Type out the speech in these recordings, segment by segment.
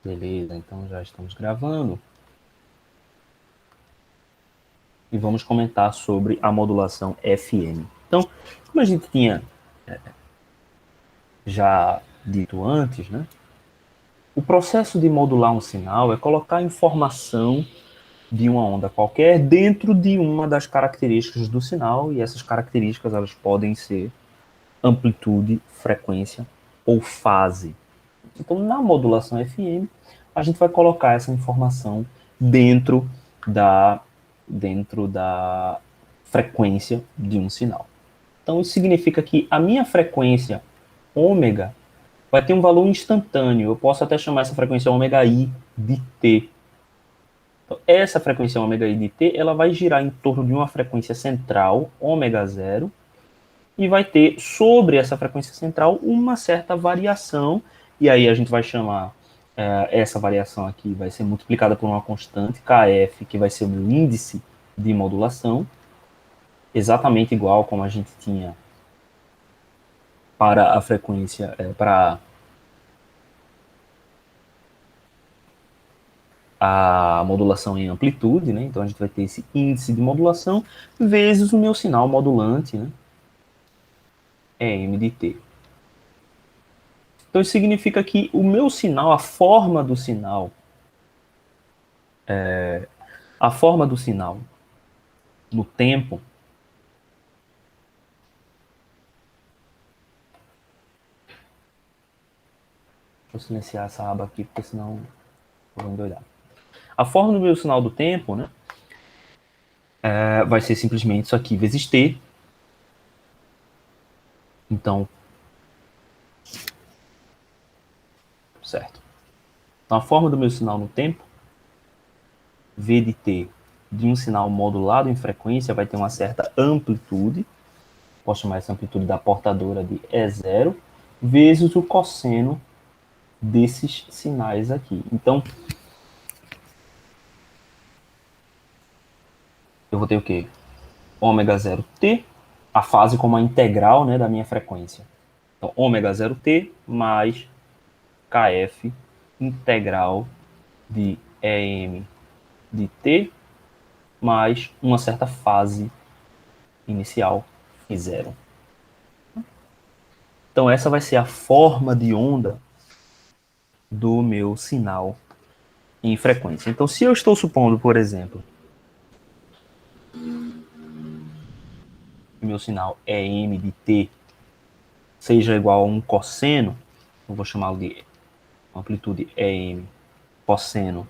Beleza, então já estamos gravando. E vamos comentar sobre a modulação FM. Então, como a gente tinha já dito antes, né? O processo de modular um sinal é colocar informação de uma onda qualquer dentro de uma das características do sinal, e essas características elas podem ser amplitude, frequência ou fase. Então, na modulação FM, a gente vai colocar essa informação dentro da, dentro da frequência de um sinal. Então, isso significa que a minha frequência ômega vai ter um valor instantâneo. Eu posso até chamar essa frequência ômega i de t. Então, essa frequência ômega i de t, ela vai girar em torno de uma frequência central, ômega zero, e vai ter sobre essa frequência central uma certa variação, e aí a gente vai chamar essa variação aqui, vai ser multiplicada por uma constante, kf, que vai ser o meu índice de modulação, exatamente igual como a gente tinha para a frequência, para a modulação em amplitude, né? Então a gente vai ter esse índice de modulação vezes o meu sinal modulante, né? M de t. Então isso significa que o meu sinal, a forma do sinal no tempo, deixa eu silenciar essa aba aqui, porque senão eu vou endoidar. A forma do meu sinal do tempo, né, vai ser simplesmente isso aqui vezes t. Então, certo. Então, a forma do meu sinal no tempo, v de t, de um sinal modulado em frequência, vai ter uma certa amplitude, posso chamar essa amplitude da portadora de E0, vezes o cosseno desses sinais aqui. Então, eu vou ter o quê? Ômega 0t, a fase como a integral, né, da minha frequência. Então, ômega 0t mais kf integral de EM de t mais uma certa fase inicial, φ0. Então, essa vai ser a forma de onda do meu sinal em frequência. Então, se eu estou supondo, por exemplo, que meu sinal EM de t seja igual a um cosseno, eu vou chamá-lo de amplitude EM cosseno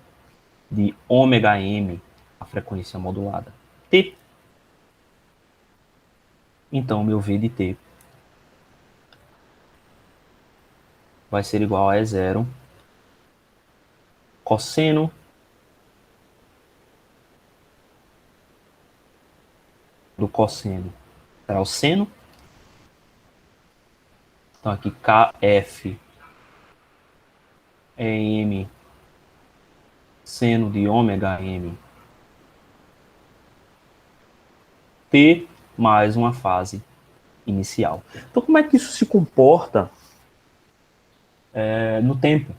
de ômega m, a frequência modulada, t. Então, meu V de t vai ser igual a E0 cosseno do cosseno será o seno. Então, aqui kf é m seno de ômega m t mais uma fase inicial. Então, como é que isso se comporta no tempo?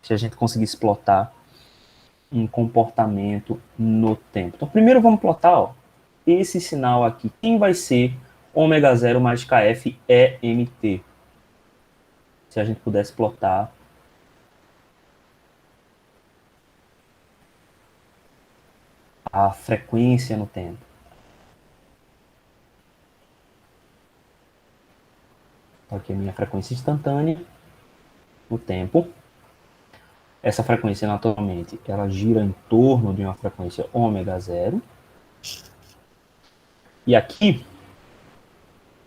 Se a gente conseguisse plotar um comportamento no tempo. Então, primeiro vamos plotar esse sinal aqui. Quem vai ser ômega 0 mais kf EMT? Se a gente pudesse plotar a frequência no tempo. Então, aqui é a minha frequência instantânea no tempo. Essa frequência, naturalmente, ela gira em torno de uma frequência ômega 0. E aqui,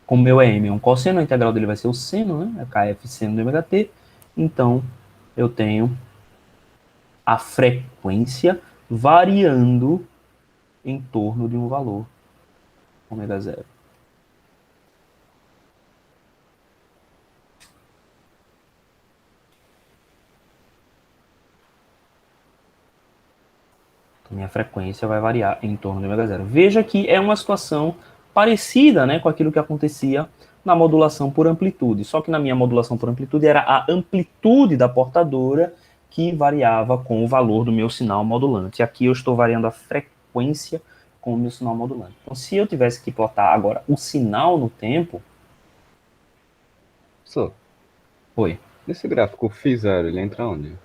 como meu EM é um cosseno, a integral dele vai ser o seno, né? É kf seno de ômega t. Então, eu tenho a frequência variando em torno de um valor ômega 0. Então, minha frequência vai variar em torno de ômega 0. Veja que é uma situação parecida, né, com aquilo que acontecia na modulação por amplitude. Só que na minha modulação por amplitude era a amplitude da portadora que variava com o valor do meu sinal modulante. Aqui eu estou variando a frequência com o meu sinal modulante. Então, se eu tivesse que plotar agora o sinal no tempo... Só, Oi. nesse gráfico φ0, ele entra onde?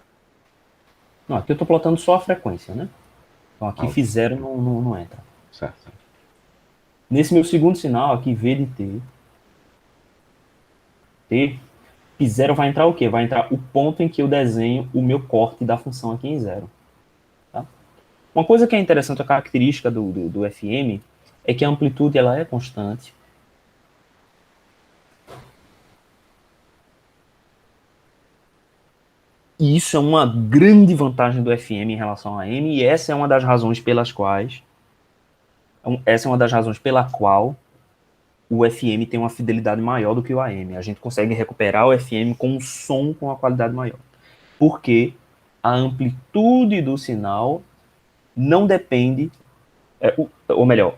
Não, aqui eu estou plotando só a frequência, né? Então aqui Ah, ok. φ0 não entra. Certo. Nesse meu segundo sinal aqui, V de T, φ0 vai entrar o quê? Vai entrar o ponto em que eu desenho o meu corte da função aqui em zero. Tá? Uma coisa que é interessante, a característica do FM, é que a amplitude ela é constante. E isso é uma grande vantagem do FM em relação ao AM, e essa é uma das razões pelas quais essa é uma das razões pela qual o FM tem uma fidelidade maior do que o AM. A gente consegue recuperar o FM com um som com uma qualidade maior. Porque a amplitude do sinal não depende, ou melhor,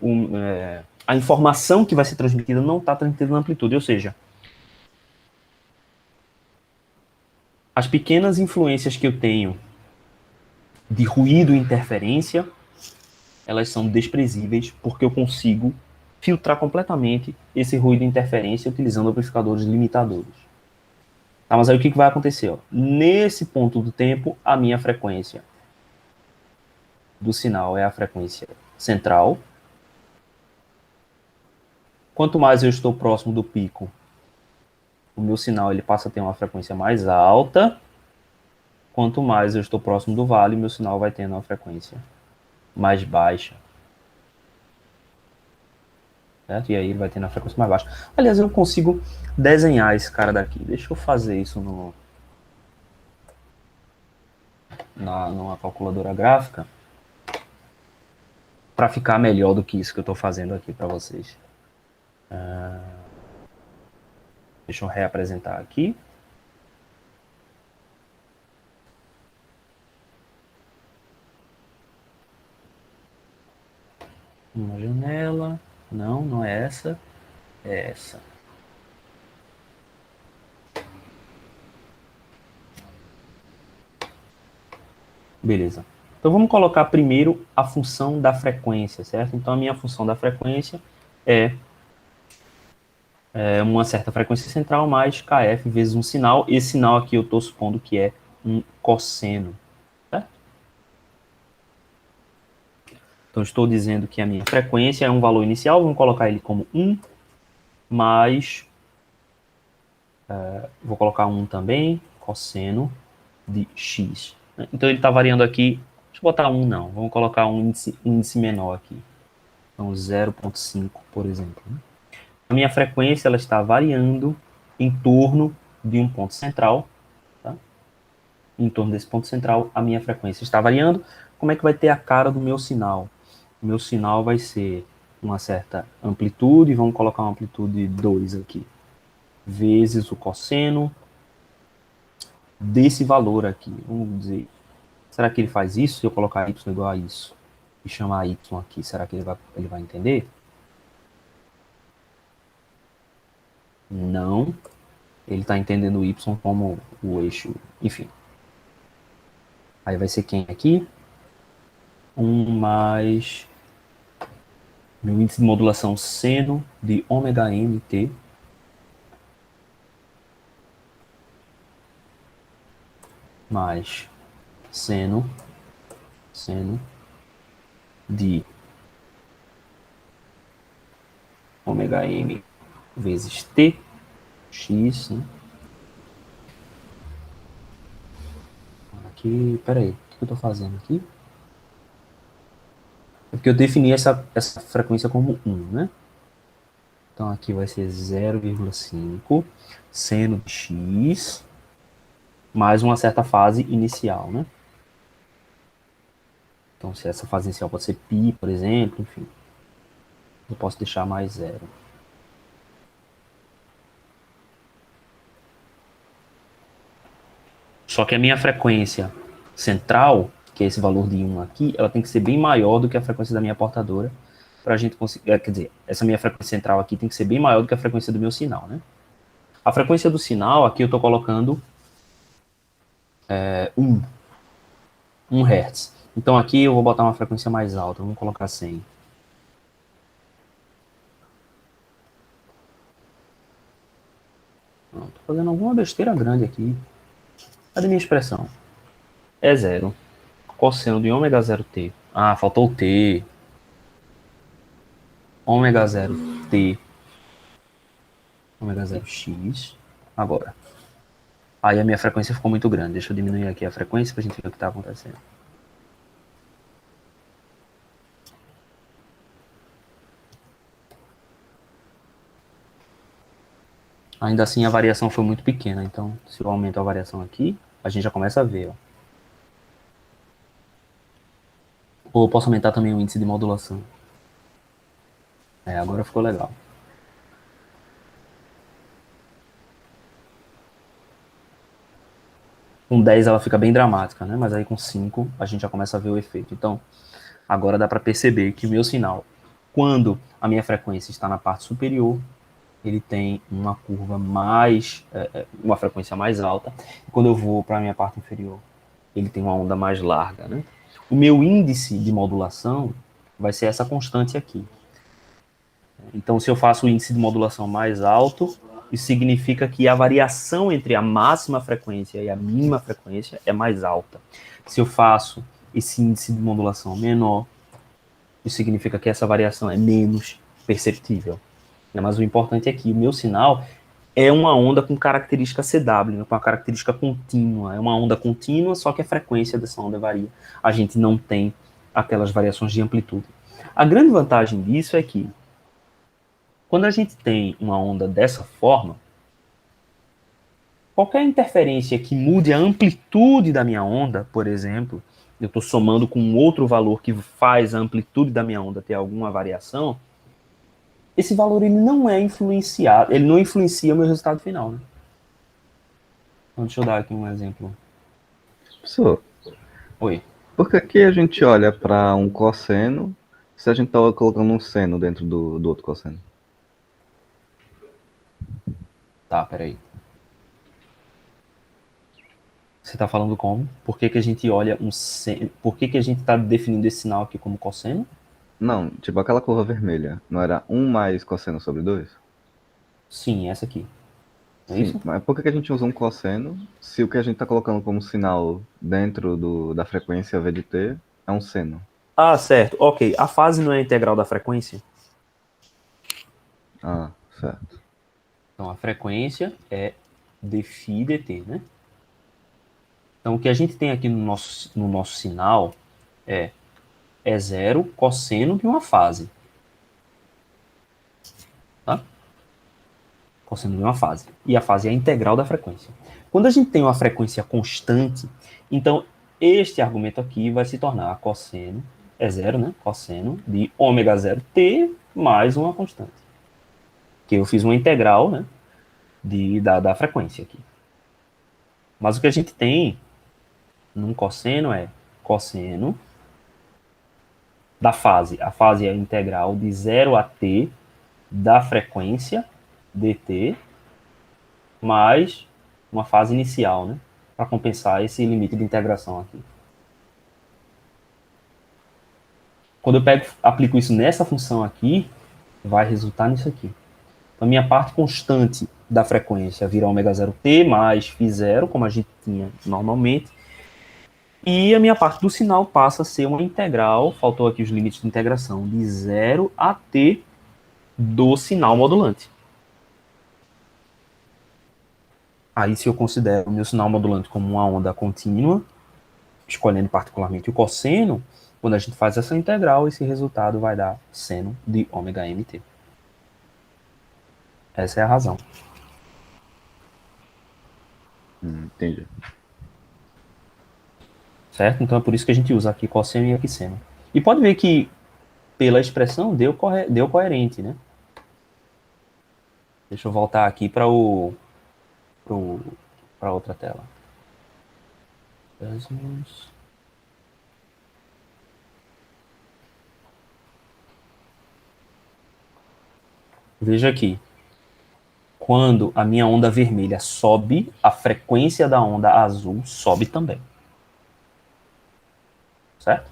a informação que vai ser transmitida não está transmitida na amplitude, ou seja, as pequenas influências que eu tenho de ruído e interferência, elas são desprezíveis, porque eu consigo filtrar completamente esse ruído e interferência utilizando amplificadores limitadores. Tá, mas aí o que vai acontecer? Ó? Nesse ponto do tempo, a minha frequência do sinal é a frequência central. Quanto mais eu estou próximo do pico, o meu sinal ele passa a ter uma frequência mais alta. Quanto mais eu estou próximo do vale, meu sinal vai tendo uma frequência mais baixa. Certo? E aí ele vai tendo a frequência mais baixa. Aliás, eu consigo desenhar esse cara daqui. Deixa eu fazer isso numa calculadora gráfica para ficar melhor do que isso que eu estou fazendo aqui para vocês. Deixa eu reapresentar aqui. Uma janela. Não, não é essa. É essa. Beleza. Então vamos colocar primeiro a função da frequência, certo? Então a minha função da frequência é uma certa frequência central mais kf vezes um sinal. Esse sinal aqui eu estou supondo que é um cosseno. Certo? Então estou dizendo que a minha frequência é um valor inicial, vamos colocar ele como 1, mais, vou colocar 1 também, cosseno de x. Então ele está variando aqui, deixa eu botar 1 não, vamos colocar um índice menor aqui. Então 0,5, por exemplo. A minha frequência ela está variando em torno de um ponto central. Tá? Em torno desse ponto central, a minha frequência está variando. Como é que vai ter a cara do meu sinal? O meu sinal vai ser uma certa amplitude, vamos colocar uma amplitude 2 aqui, vezes o cosseno desse valor aqui. Vamos dizer, será que ele faz isso se eu colocar y igual a isso? E chamar y aqui, será que ele vai entender? Não. Ele está entendendo o y como o eixo, enfim. Aí vai ser quem aqui? 1 mais meu índice de modulação seno de ômega mt mais seno de ômega m vezes t, x, né? Aqui, peraí, o que eu estou fazendo aqui? É porque eu defini essa frequência como 1, né? Então aqui vai ser 0,5 seno de x mais uma certa fase inicial, né? Então se essa fase inicial pode ser π, por exemplo, enfim. Eu posso deixar mais 0. Só que a minha frequência central, que é esse valor de 1 aqui, ela tem que ser bem maior do que a frequência da minha portadora, para a gente conseguir, quer dizer, essa minha frequência central aqui tem que ser bem maior do que a frequência do meu sinal, né? A frequência do sinal, aqui eu estou colocando 1. 1 Hz. Então aqui eu vou botar uma frequência mais alta, vamos colocar 100. Não, tô fazendo alguma besteira grande aqui. Cadê minha expressão? É zero. Cosseno de ômega 0t. Ah, faltou o t. Ômega 0t. Ômega 0x. Agora. Aí a minha frequência ficou muito grande. Deixa eu diminuir aqui a frequência pra gente ver o que está acontecendo. Ainda assim a variação foi muito pequena. Então, se eu aumento a variação aqui, a gente já começa a ver. Ó. Ou eu posso aumentar também o índice de modulação. Agora ficou legal. Com 10 ela fica bem dramática, né? Mas aí com 5 a gente já começa a ver o efeito. Então, agora dá para perceber que o meu sinal, quando a minha frequência está na parte superior, ele tem uma curva mais, uma frequência mais alta. E quando eu vou para a minha parte inferior, ele tem uma onda mais larga, né? O meu índice de modulação vai ser essa constante aqui. Então, se eu faço o índice de modulação mais alto, isso significa que a variação entre a máxima frequência e a mínima frequência é mais alta. Se eu faço esse índice de modulação menor, isso significa que essa variação é menos perceptível. Mas o importante é que o meu sinal é uma onda com característica CW, com uma característica contínua. É uma onda contínua, só que a frequência dessa onda varia. A gente não tem aquelas variações de amplitude. A grande vantagem disso é que quando a gente tem uma onda dessa forma, qualquer interferência que mude a amplitude da minha onda, por exemplo, eu estou somando com um outro valor que faz a amplitude da minha onda ter alguma variação, esse valor ele não é influenciado, ele não influencia o meu resultado final. Né? Então, deixa eu dar aqui um exemplo. Professor, Oi. por que que a gente olha para um cosseno se a gente está colocando um seno dentro do outro cosseno? Tá, peraí. Você está falando como? Por que, que a gente olha um seno? Por que, que a gente está definindo esse sinal aqui como cosseno? Não, tipo aquela curva vermelha. Não era 1 mais cosseno sobre 2? Sim, essa aqui. É Sim, isso? mas por que que a gente usa um cosseno se o que a gente está colocando como sinal dentro da frequência V de t é um seno? Ah, certo. Ok. A fase não é a integral da frequência? Ah, certo. Então, a frequência é dφ dt, né? Então, o que a gente tem aqui no nosso sinal é zero cosseno de uma fase. Tá? Cosseno de uma fase. E a fase é a integral da frequência. Quando a gente tem uma frequência constante, então este argumento aqui vai se tornar cosseno, é zero, né? Cosseno de ômega 0 t mais uma constante. Que eu fiz uma integral, né? Da frequência aqui. Mas o que a gente tem num cosseno é cosseno da fase. A fase é a integral de 0 a t da frequência dt mais uma fase inicial, né? Para compensar esse limite de integração aqui. Quando eu aplico isso nessa função aqui, vai resultar nisso aqui. Então, a minha parte constante da frequência vira ômega 0t mais φ0, como a gente tinha normalmente, e a minha parte do sinal passa a ser uma integral, faltou aqui os limites de integração, de 0 a t do sinal modulante. Aí, se eu considero o meu sinal modulante como uma onda contínua, escolhendo particularmente o cosseno, quando a gente faz essa integral, esse resultado vai dar seno de ômega mt. Essa é a razão. Entendi. Certo? Então é por isso que a gente usa aqui cosseno e aqui seno. E pode ver que, pela expressão, deu coerente, né? Deixa eu voltar aqui para outra tela. Veja aqui. Quando a minha onda vermelha sobe, a frequência da onda azul sobe também. certo?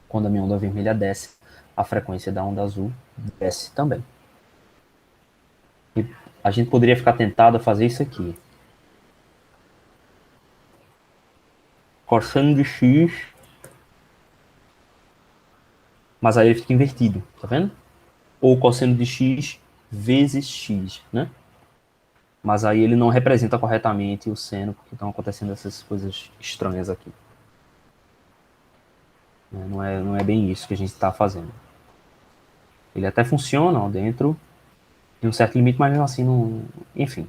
Quando a minha onda vermelha desce, a frequência da onda azul desce também. E a gente poderia ficar tentado a fazer isso aqui. Cosseno de x, mas aí ele fica invertido, tá vendo? Ou cosseno de x vezes x, né? Mas aí ele não representa corretamente o seno, porque estão acontecendo essas coisas estranhas aqui. Não é bem isso que a gente está fazendo. Ele até funciona ó, dentro de um certo limite, mas mesmo assim, não... enfim.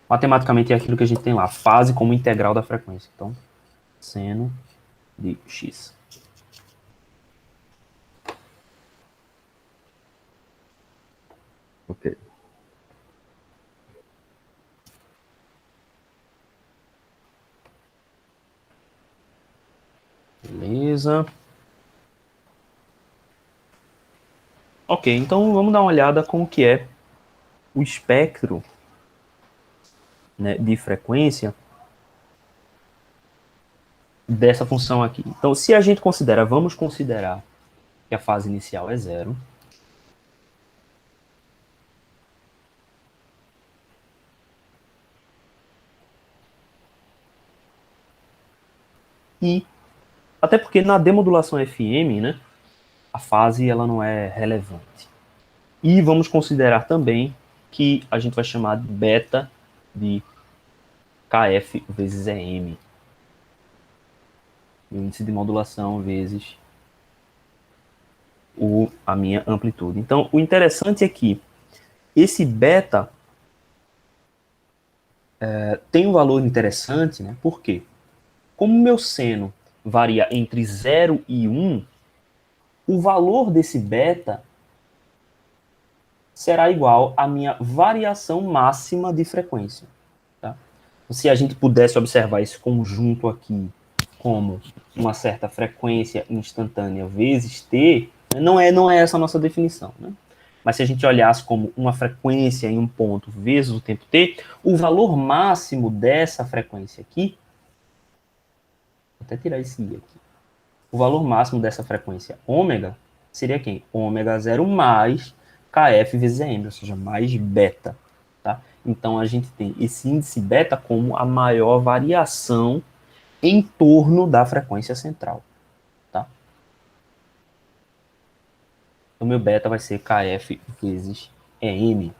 Matematicamente é aquilo que a gente tem lá, fase como integral da frequência. Então, seno de x. Ok. Beleza. Ok, então vamos dar uma olhada com o que é o espectro, né, de frequência dessa função aqui. Então, se a gente considera, vamos considerar que a fase inicial é zero. E, até porque na demodulação FM, né, a fase ela não é relevante. E vamos considerar também que a gente vai chamar de beta de KF vezes EM. O índice de modulação vezes a minha amplitude. Então, o interessante é que esse beta tem um valor interessante, né? Por quê? Como meu seno varia entre 0 e 1, o valor desse beta será igual à minha variação máxima de frequência. Tá? Se a gente pudesse observar esse conjunto aqui como uma certa frequência instantânea vezes t, não é essa a nossa definição. Né? Mas se a gente olhasse como uma frequência em um ponto vezes o tempo t, o valor máximo dessa frequência aqui, vou até tirar esse i aqui, o valor máximo dessa frequência ômega seria quem? Ômega zero mais kf vezes m, ou seja, mais beta. Tá? Então a gente tem esse índice beta como a maior variação em torno da frequência central. Tá? Então meu beta vai ser kf vezes em.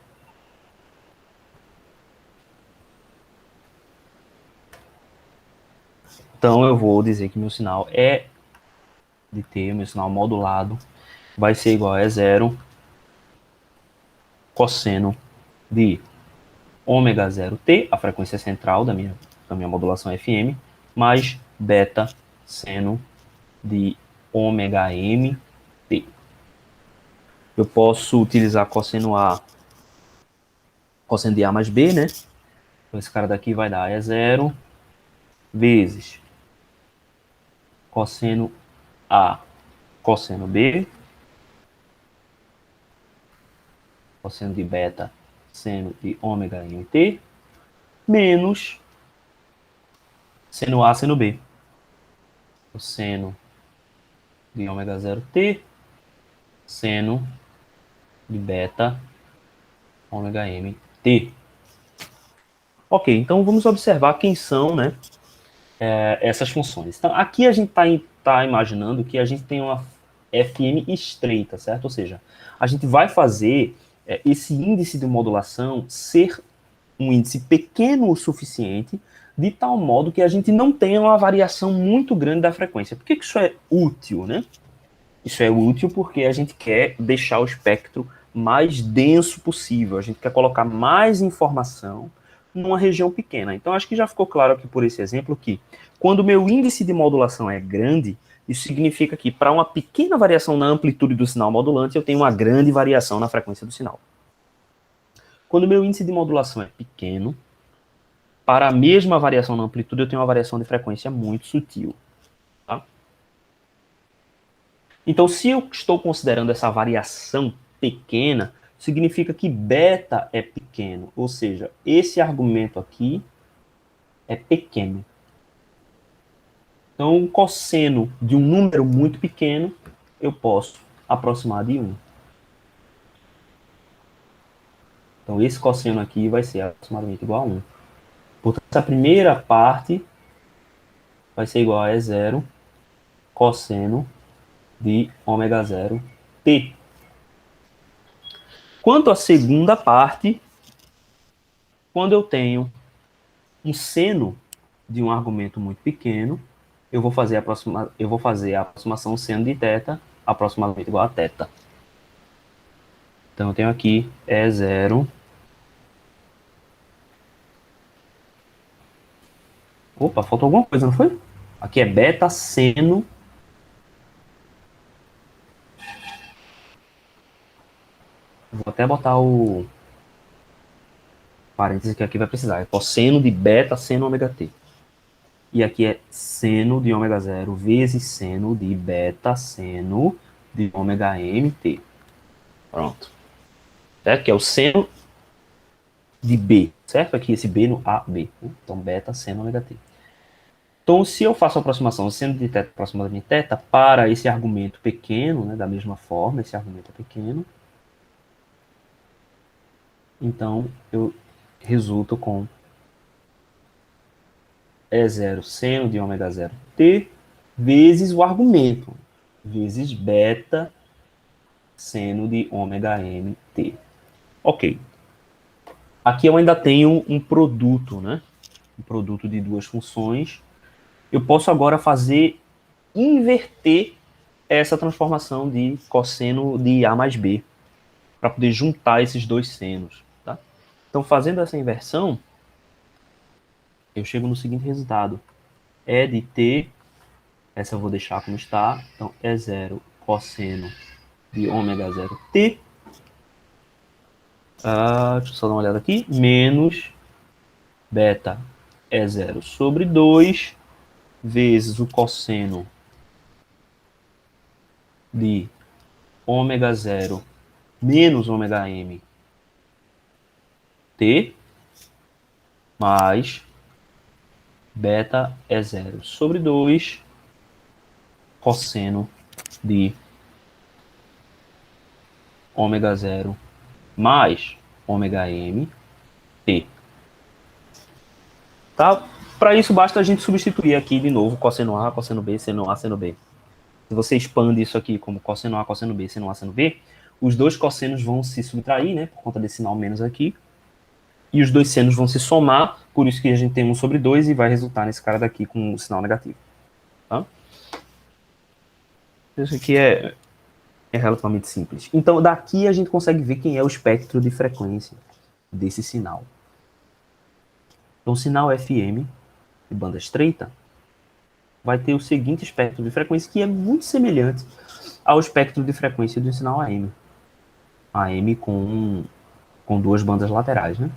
Então eu vou dizer que meu sinal é de t, meu sinal modulado, vai ser igual a zero cosseno de ômega 0t, a frequência central da minha modulação FM, mais beta seno de ômega m t. Eu posso utilizar cosseno A, cosseno de A mais B, né? Então esse cara daqui vai dar zero vezes cosseno A, cosseno B, cosseno de beta, seno de ômega m t, menos seno A, seno B. O seno de ômega 0t, seno de beta, ômega m t. Ok, então vamos observar quem são, né, essas funções. Então, aqui a gente tá imaginando que a gente tem uma FM estreita, certo? Ou seja, a gente vai fazer esse índice de modulação ser um índice pequeno o suficiente, de tal modo que a gente não tenha uma variação muito grande da frequência. Por que isso é útil, né? Isso é útil porque a gente quer deixar o espectro mais denso possível, a gente quer colocar mais informação numa região pequena. Então, acho que já ficou claro aqui por esse exemplo que, quando o meu índice de modulação é grande, isso significa que, para uma pequena variação na amplitude do sinal modulante, eu tenho uma grande variação na frequência do sinal. Quando o meu índice de modulação é pequeno, para a mesma variação na amplitude, eu tenho uma variação de frequência muito sutil. Tá? Então, se eu estou considerando essa variação pequena, significa que beta é pequeno. Ou seja, esse argumento aqui é pequeno. Então, o cosseno de um número muito pequeno, eu posso aproximar de 1. Então, esse cosseno aqui vai ser aproximadamente igual a 1. Portanto, essa primeira parte vai ser igual a E0 cosseno de ômega 0 t. Quanto à segunda parte, quando eu tenho um seno de um argumento muito pequeno, eu vou fazer a aproximação seno de θ aproximadamente igual a θ. Então, eu tenho aqui E0. Opa, faltou alguma coisa, não foi? Aqui é beta seno. Vou até botar o parênteses que aqui vai precisar. É cosseno de beta seno ômega t. E aqui é seno de ômega 0 vezes seno de beta seno de ômega mt. Pronto. Certo? Que é o seno de B. Certo? Aqui esse B no AB. Então, beta seno ômega t. Então, se eu faço a aproximação seno de θ aproximadamente θ para esse argumento pequeno, né, da mesma forma, esse argumento é pequeno, então eu resulto com E0 seno de ômega 0 t vezes o argumento, vezes beta seno de ômega mt. Ok. Aqui eu ainda tenho um produto, né? Um produto de duas funções. Eu posso agora inverter essa transformação de cosseno de A mais B, para poder juntar esses dois senos. Tá? Então, fazendo essa inversão, eu chego no seguinte resultado. E de t, essa eu vou deixar como está, então E0 cosseno de ômega 0 t, deixa eu só dar uma olhada aqui, menos beta E0 sobre 2 vezes o cosseno de ômega 0 menos ômega m t mais beta E0 sobre 2 cosseno de ômega 0 mais ômega m t. Tá? Para isso basta a gente substituir aqui de novo cosseno A, cosseno B, seno A, seno B. Se você expande isso aqui como cosseno A, cosseno B, seno A, seno B, os dois cossenos vão se subtrair, né, por conta desse sinal menos aqui, e os dois senos vão se somar, por isso que a gente tem 1 sobre 2 e vai resultar nesse cara daqui com um sinal negativo. Tá? Isso aqui é relativamente simples. Então, daqui a gente consegue ver quem é o espectro de frequência desse sinal. Então, o sinal FM, de banda estreita, vai ter o seguinte espectro de frequência, que é muito semelhante ao espectro de frequência do sinal AM. AM com duas bandas laterais, né?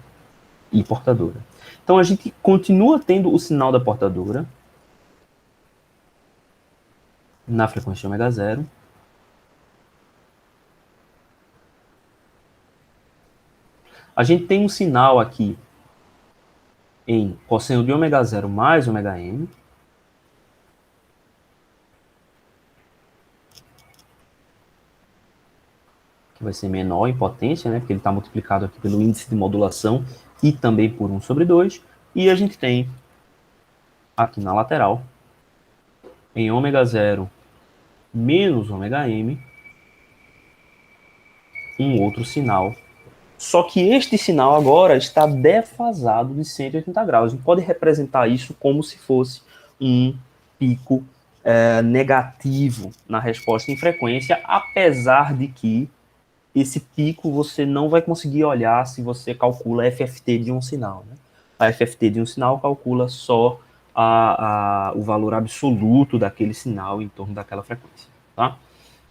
E portadora. Então, a gente continua tendo o sinal da portadora na frequência de ômega 0. A gente tem um sinal aqui em cosseno de ômega 0 mais ômega m. Que vai ser menor em potência, né? Porque ele está multiplicado aqui pelo índice de modulação e também por 1 sobre 2. E a gente tem aqui na lateral, em ômega 0 menos ômega m, um outro sinal. Só que este sinal agora está defasado de 180 graus. A gente pode representar isso como se fosse um pico negativo na resposta em frequência, apesar de que esse pico você não vai conseguir olhar se você calcula a FFT de um sinal. Né? A FFT de um sinal calcula só o valor absoluto daquele sinal em torno daquela frequência. Tá?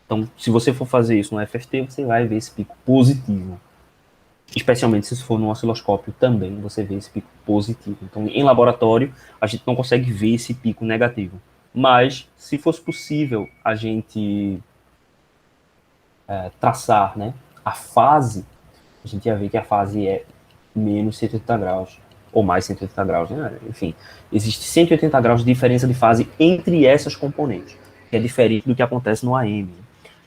Então, se você for fazer isso no FFT, você vai ver esse pico positivo. Especialmente se for no osciloscópio também, você vê esse pico positivo. Então, em laboratório, a gente não consegue ver esse pico negativo. Mas, se fosse possível a gente traçar, né, a fase, a gente ia ver que a fase é menos 180 graus, ou mais 180 graus, né? Enfim, existe 180 graus de diferença de fase entre essas componentes, que é diferente do que acontece no AM.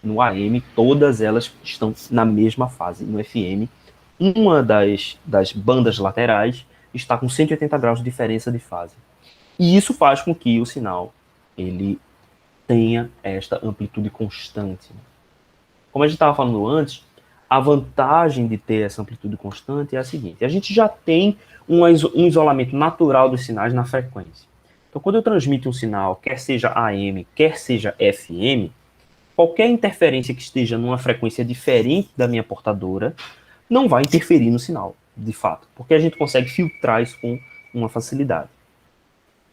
No AM, todas elas estão na mesma fase. No FM, uma das bandas laterais está com 180 graus de diferença de fase. E isso faz com que o sinal ele tenha esta amplitude constante. Como a gente estava falando antes, a vantagem de ter essa amplitude constante é a seguinte: a gente já tem um isolamento natural dos sinais na frequência. Então, quando eu transmito um sinal, quer seja AM, quer seja FM, qualquer interferência que esteja numa frequência diferente da minha portadora não vai interferir no sinal, de fato, porque a gente consegue filtrar isso com uma facilidade.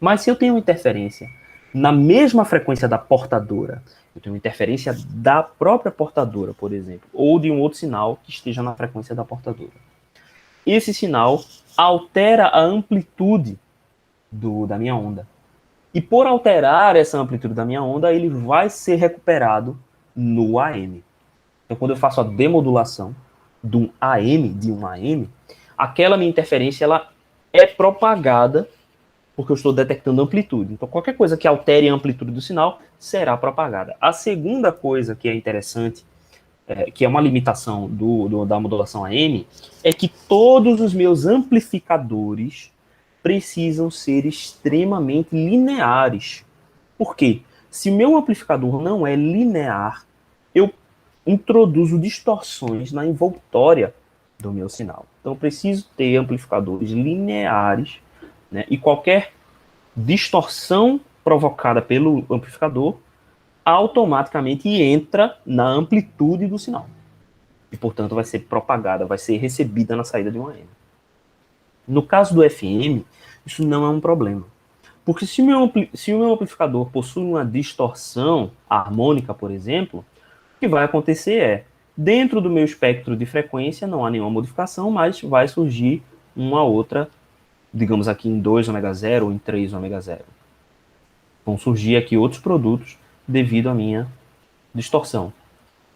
Mas se eu tenho uma interferência na mesma frequência da portadora, eu tenho uma interferência da própria portadora, por exemplo, ou de um outro sinal que esteja na frequência da portadora. Esse sinal altera a amplitude da minha onda. E por alterar essa amplitude da minha onda, ele vai ser recuperado no AM. Então, quando eu faço a demodulação de um AM, aquela minha interferência ela é propagada porque eu estou detectando amplitude. Então, qualquer coisa que altere a amplitude do sinal será propagada. A segunda coisa que é interessante, que é uma limitação da modulação AM, é que todos os meus amplificadores precisam ser extremamente lineares. Por quê? Se o meu amplificador não é linear, eu introduzo distorções na envoltória do meu sinal. Então, eu preciso ter amplificadores lineares, né? E qualquer distorção provocada pelo amplificador automaticamente entra na amplitude do sinal. E, portanto, vai ser propagada, vai ser recebida na saída de um AM. No caso do FM, isso não é um problema. Porque se o meu amplificador possui uma distorção harmônica, por exemplo, o que vai acontecer é, dentro do meu espectro de frequência, não há nenhuma modificação, mas vai surgir uma outra, digamos aqui em 2 ômega 0 ou em 3 ômega 0. Vão surgir aqui outros produtos devido à minha distorção.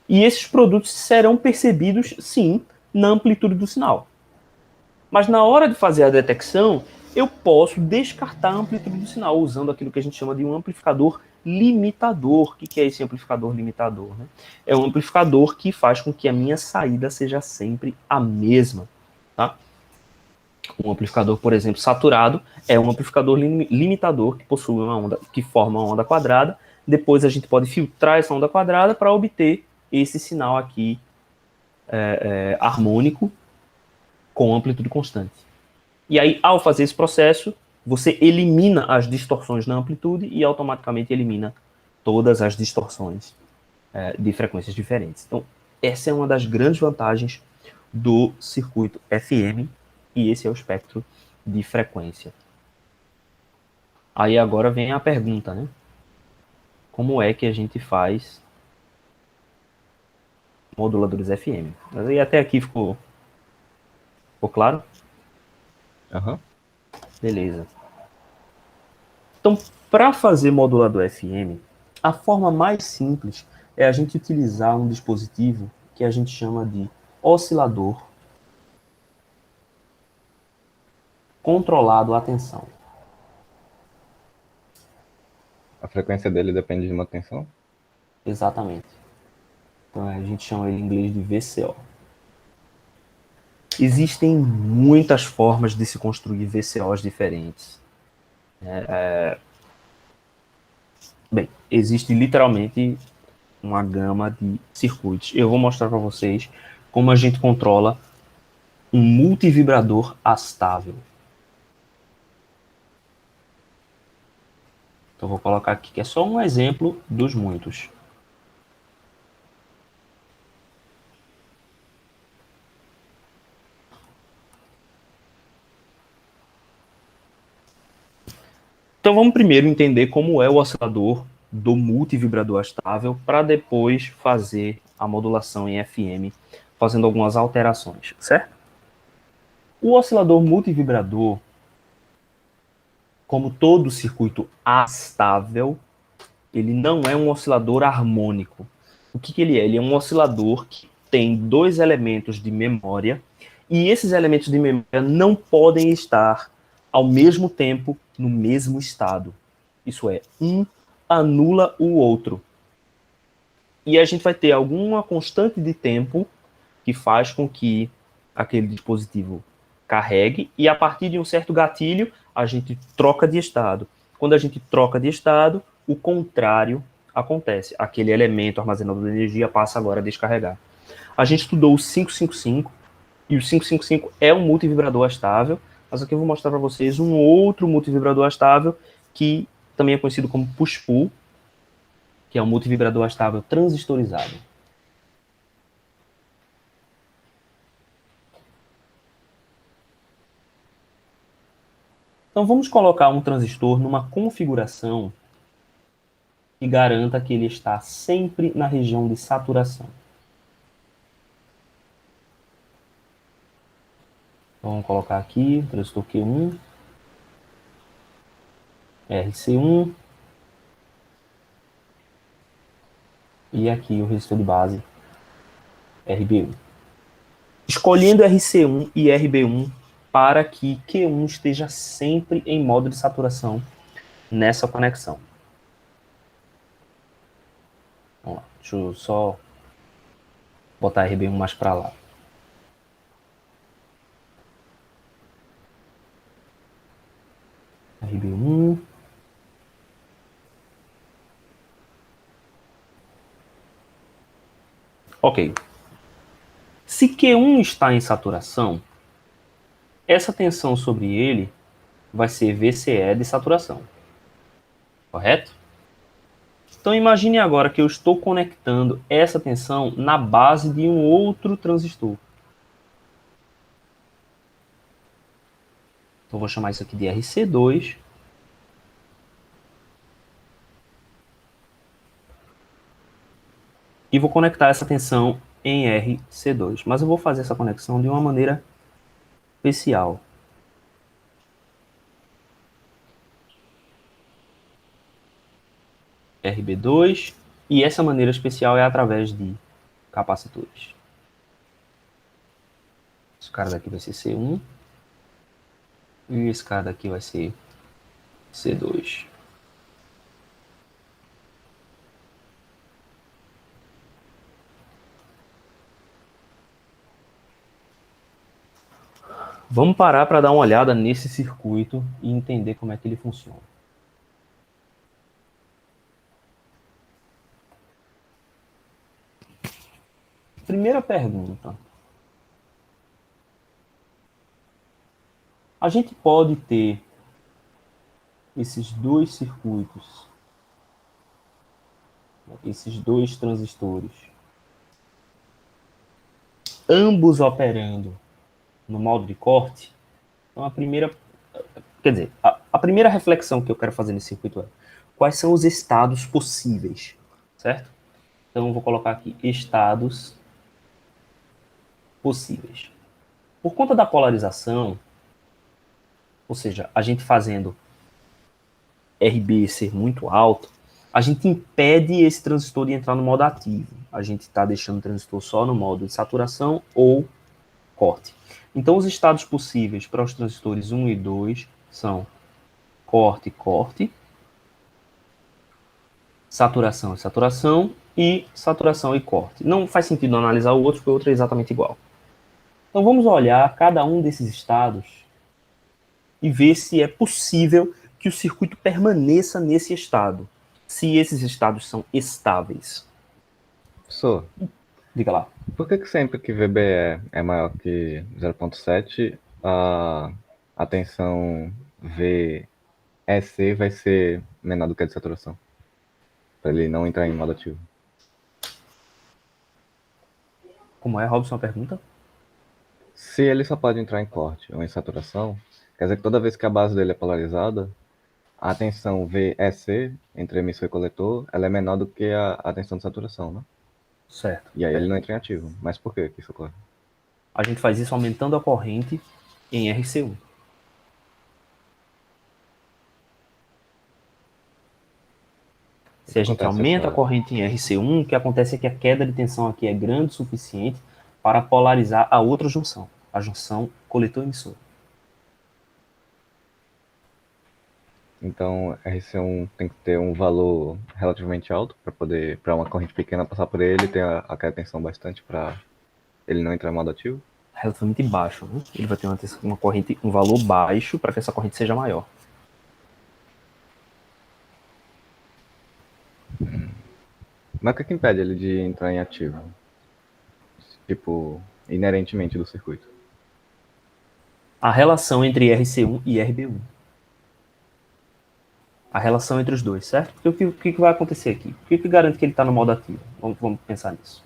E esses produtos serão percebidos, sim, na amplitude do sinal. Mas na hora de fazer a detecção, eu posso descartar a amplitude do sinal usando aquilo que a gente chama de um amplificador limitador. O que é esse amplificador limitador? Né? É um amplificador que faz com que a minha saída seja sempre a mesma. Tá? Um amplificador, por exemplo, saturado, é um amplificador limitador que possui uma onda, que forma uma onda quadrada. Depois a gente pode filtrar essa onda quadrada para obter esse sinal aqui harmônico com amplitude constante. E aí, ao fazer esse processo, você elimina as distorções na amplitude e automaticamente elimina todas as distorções de frequências diferentes. Então, essa é uma das grandes vantagens do circuito FM, e esse é o espectro de frequência. Aí agora vem a pergunta, né? Como é que a gente faz moduladores FM? Mas aí até aqui ficou claro? Aham. Beleza. Então, para fazer modulador FM, a forma mais simples é a gente utilizar um dispositivo que a gente chama de oscilador controlado à tensão. A frequência dele depende de uma tensão? Exatamente. Então a gente chama ele em inglês de VCO. Existem muitas formas de se construir VCOs diferentes. Bem, existe literalmente uma gama de circuitos. Eu vou mostrar para vocês como a gente controla um multivibrador astável. Então vou colocar aqui que é só um exemplo dos muitos. Então vamos primeiro entender como é o oscilador do multivibrador astável para depois fazer a modulação em FM, fazendo algumas alterações, certo? O oscilador multivibrador, como todo circuito astável, ele não é um oscilador harmônico. O que ele é? Ele é um oscilador que tem dois elementos de memória E esses elementos de memória não podem estar ao mesmo tempo no mesmo estado. Isso é, um anula o outro. E a gente vai ter alguma constante de tempo que faz com que aquele dispositivo carregue, e a partir de um certo gatilho, a gente troca de estado. Quando a gente troca de estado, o contrário acontece. Aquele elemento armazenador de energia passa agora a descarregar. A gente estudou o 555, e o 555 é um multivibrador estável, mas aqui eu vou mostrar para vocês um outro multivibrador estável que também é conhecido como push-pull, que é um multivibrador estável transistorizado. Então vamos colocar um transistor numa configuração que garanta que ele está sempre na região de saturação. Então, vamos colocar aqui o transistor Q1, RC1, e aqui o resistor de base RB1. Escolhendo RC1 e RB1 para que Q1 esteja sempre em modo de saturação nessa conexão. Vamos lá, deixa eu só botar RB1 mais para lá. RB1. Ok. Se Q1 está em saturação, essa tensão sobre ele vai ser VCE de saturação. Correto? Então imagine agora que eu estou conectando essa tensão na base de um outro transistor. Então vou chamar isso aqui de RC2. E vou conectar essa tensão em RC2. Mas eu vou fazer essa conexão de uma maneira especial. RB2. E essa maneira especial é através de capacitores. Esse cara daqui vai ser C1. E esse cara daqui vai ser C2. Vamos parar para dar uma olhada nesse circuito e entender como é que ele funciona. Primeira pergunta. A gente pode ter esses dois circuitos, esses dois transistores, ambos operando no modo de corte? Então a primeira, quer dizer, a primeira reflexão que eu quero fazer nesse circuito é: quais são os estados possíveis, certo? Então eu vou colocar aqui estados possíveis. Por conta da polarização, ou seja, a gente fazendo RB ser muito alto, a gente impede esse transistor de entrar no modo ativo. A gente está deixando o transistor só no modo de saturação ou corte. Então, os estados possíveis para os transistores 1 e 2 são corte, corte, saturação e saturação, e saturação e corte. Não faz sentido analisar o outro, porque o outro é exatamente igual. Então, vamos olhar cada um desses estados e ver se é possível que o circuito permaneça nesse estado, se esses estados são estáveis. Professor, Diga lá. por que sempre que VBE é maior que 0,7, a tensão VEC vai ser menor do que a de saturação? Para ele não entrar em modo ativo. Como é, Robson, a pergunta? Se ele só pode entrar em corte ou em saturação, quer dizer que toda vez que a base dele é polarizada, a tensão VEC, entre emissor e coletor, ela é menor do que a tensão de saturação, né? Certo. E aí ele não entra em ativo. Mas por que isso ocorre? A gente faz isso aumentando a corrente em RC1. Se a gente aumenta a corrente em RC1, o que acontece é que a queda de tensão aqui é grande o suficiente para polarizar a outra junção. a junção coletor-emissor. Então, RC1 tem que ter um valor relativamente alto para uma corrente pequena passar por ele, ter aquela tensão bastante para ele não entrar em modo ativo. Relativamente baixo, né? Ele vai ter uma corrente, um valor baixo para que essa corrente seja maior. Mas o que impede ele de entrar em ativo? Tipo, inerentemente do circuito. A relação entre RC1 e RB1. A relação entre os dois, certo? Porque o que vai acontecer aqui? O que garante que ele está no modo ativo? Vamos pensar nisso.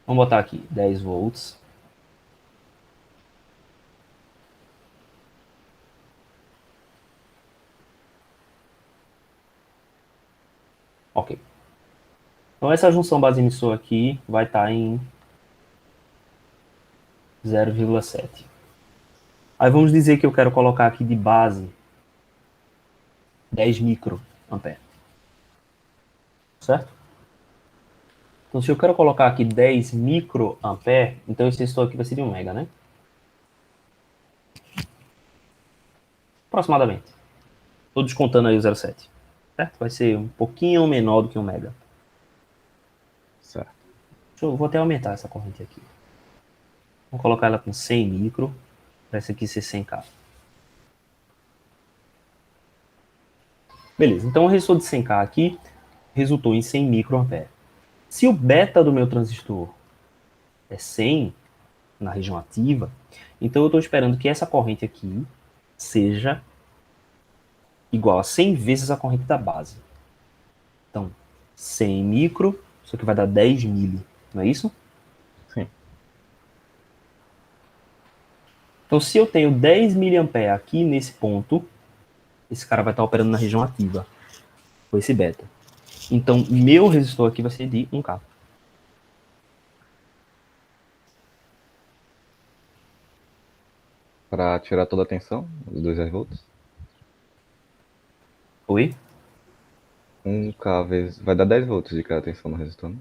Vamos botar aqui 10 volts. Ok. Então essa junção base-emissor aqui vai estar em 0,7. Aí vamos dizer que eu quero colocar aqui de base 10 microampere. Certo? Então se eu quero colocar aqui 10 microampere, então esse resistor aqui vai ser de 1 mega, né? Aproximadamente. Estou descontando aí o 0,7. Certo? Vai ser um pouquinho menor do que 1 mega. Certo. Vou até aumentar essa corrente aqui. Vou colocar ela com 100 micro, para essa aqui ser 100K. Beleza, então o resistor de 100K aqui resultou em 100 microampere. Se o beta do meu transistor é 100 na região ativa, então eu estou esperando que essa corrente aqui seja igual a 100 vezes a corrente da base. Então, 100 micro, isso aqui vai dar 10 mili, não é isso? Sim. Então, se eu tenho 10 miliampere aqui nesse ponto, esse cara vai estar operando na região ativa, com esse beta. Então, meu resistor aqui vai ser de 1K. Para tirar toda a tensão dos 2 volts. Oi? 1K vezes. Vai dar 10 volts de cada tensão no resistor, né?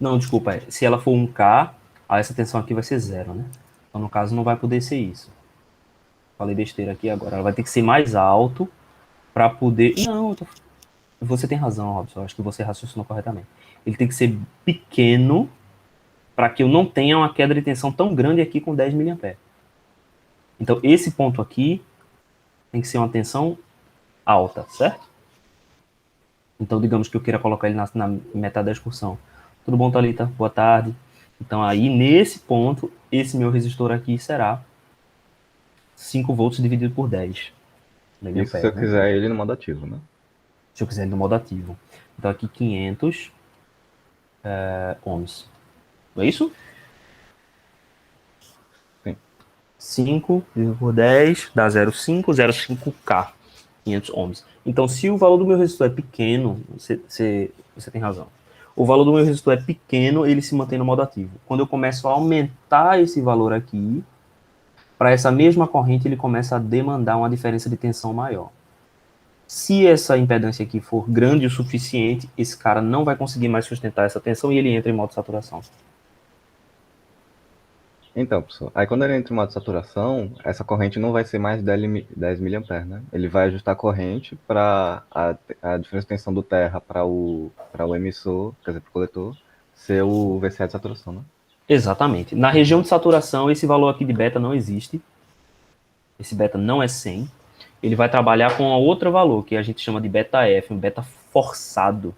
Não, desculpa. Se ela for 1K, aí essa tensão aqui vai ser 0, né? Então, no caso, não vai poder ser isso. Falei besteira aqui agora. Ela vai ter que ser mais alto para poder... Não, você tem razão, Robson. Eu acho que você raciocinou corretamente. Ele tem que ser pequeno para que eu não tenha uma queda de tensão tão grande aqui com 10 mA. Então, esse ponto aqui tem que ser uma tensão alta, certo? Então, digamos que eu queira colocar ele na metade da excursão. Tudo bom, Thalita? Boa tarde. Então, aí, nesse ponto, esse meu resistor aqui será 5 volts dividido por 10 Isso se miliampere, eu né? quiser ele no modo ativo, né? Se eu quiser ele no modo ativo. Então, aqui 500 ohms. Não é isso? Sim. 5 dividido por 10 dá 0,5k. 500 ohms. Então, se o valor do meu resistor é pequeno, você tem razão. O valor do meu resistor é pequeno, ele se mantém no modo ativo. Quando eu começo a aumentar esse valor aqui, para essa mesma corrente, ele começa a demandar uma diferença de tensão maior. Se essa impedância aqui for grande o suficiente, esse cara não vai conseguir mais sustentar essa tensão e ele entra em modo de saturação. Então, pessoal, aí quando ele entra em modo de saturação, essa corrente não vai ser mais 10 mA, né? Ele vai ajustar a corrente para a diferença de tensão do terra para o emissor, quer dizer, para o coletor, ser o VCA de saturação, né? Exatamente. Na região de saturação, esse valor aqui de beta não existe. Esse beta não é 100. Ele vai trabalhar com outro valor, que a gente chama de beta F, um beta forçado.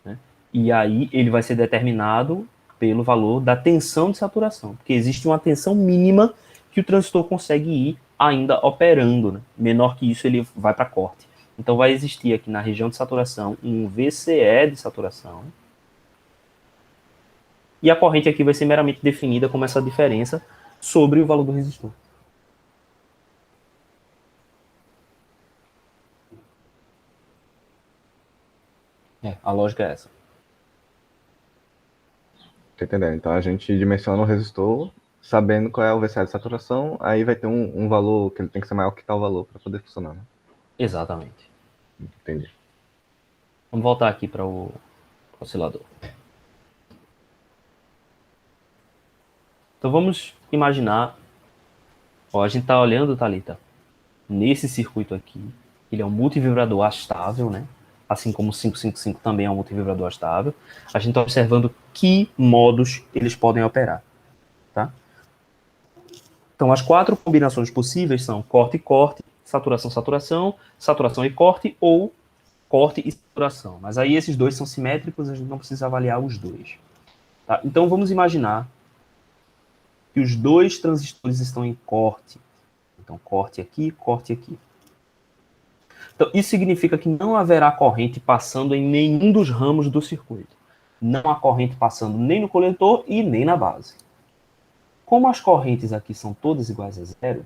Né? E aí ele vai ser determinado pelo valor da tensão de saturação, porque existe uma tensão mínima que o transistor consegue ir ainda operando. Né? Menor que isso, ele vai para corte. Então vai existir aqui na região de saturação um VCE de saturação. E a corrente aqui vai ser meramente definida como essa diferença sobre o valor do resistor. A lógica é essa. Tá entendendo? Então a gente dimensiona o resistor sabendo qual é o VCA de saturação, aí vai ter um valor que ele tem que ser maior que tal valor para poder funcionar, né? Exatamente. Entendi. Vamos voltar aqui para o oscilador. Então vamos imaginar, ó, a gente está olhando, Thalita, nesse circuito aqui, ele é um multivibrador astável, né? Assim como o 555 também é um multivibrador astável. A gente está observando que modos eles podem operar, tá? Então as 4 combinações possíveis são corte e corte, saturação, saturação, saturação e corte, ou corte e saturação. Mas aí esses dois são simétricos, a gente não precisa avaliar os dois. Tá? Então vamos imaginar que os dois transistores estão em corte. Então corte aqui, corte aqui. Então isso significa que não haverá corrente passando em nenhum dos ramos do circuito. Não há corrente passando nem no coletor e nem na base. Como as correntes aqui são todas iguais a zero,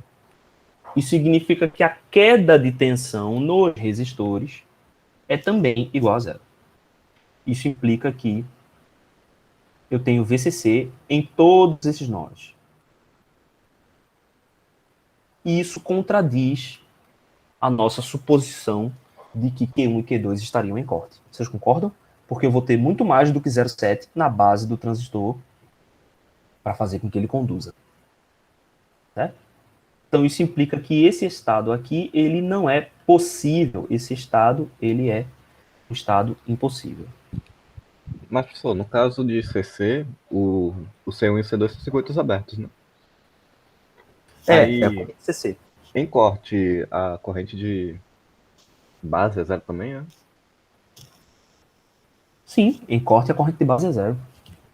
isso significa que a queda de tensão nos resistores é também igual a zero. Isso implica que eu tenho VCC em todos esses nós. E isso contradiz a nossa suposição de que Q1 e Q2 estariam em corte. Vocês concordam? Porque eu vou ter muito mais do que 0,7 na base do transistor para fazer com que ele conduza. Certo? Então isso implica que esse estado aqui, ele não é possível. Esse estado, ele é um estado impossível. Mas, professor, no caso de CC, o C1 e o C2 são circuitos abertos, né? É a Aí, corrente CC. em corte, a corrente de base é zero também, né? Sim, em corte a corrente de base é zero.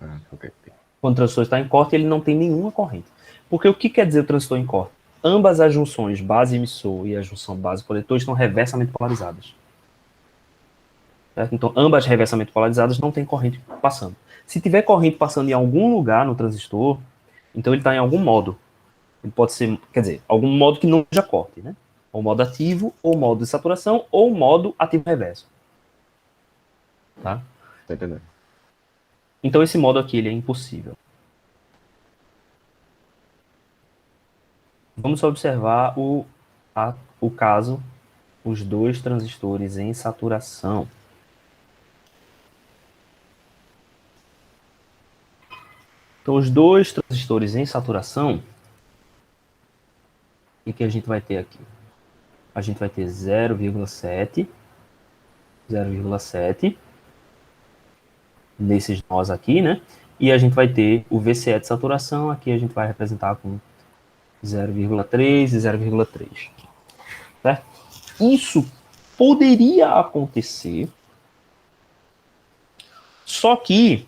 Ah, ok. Quando o transistor está em corte, ele não tem nenhuma corrente. Porque o que quer dizer o transistor em corte? Ambas as junções base emissor e a junção base coletor estão reversamente polarizadas. Certo? Então, ambas reversamente polarizadas não tem corrente passando. Se tiver corrente passando em algum lugar no transistor, então ele está em algum modo. Ele pode ser, quer dizer, algum modo que não seja corte, né? Ou modo ativo, ou modo de saturação, ou modo ativo reverso. Tá? Tá entendendo? Então esse modo aqui ele é impossível. Vamos observar o caso, os dois transistores em saturação. Então os dois transistores em saturação, o que a gente vai ter aqui? A gente vai ter 0,7 nesses nós aqui, né? E a gente vai ter o VCE de saturação, aqui a gente vai representar com 0,3 e 0,3. Certo? Isso poderia acontecer, só que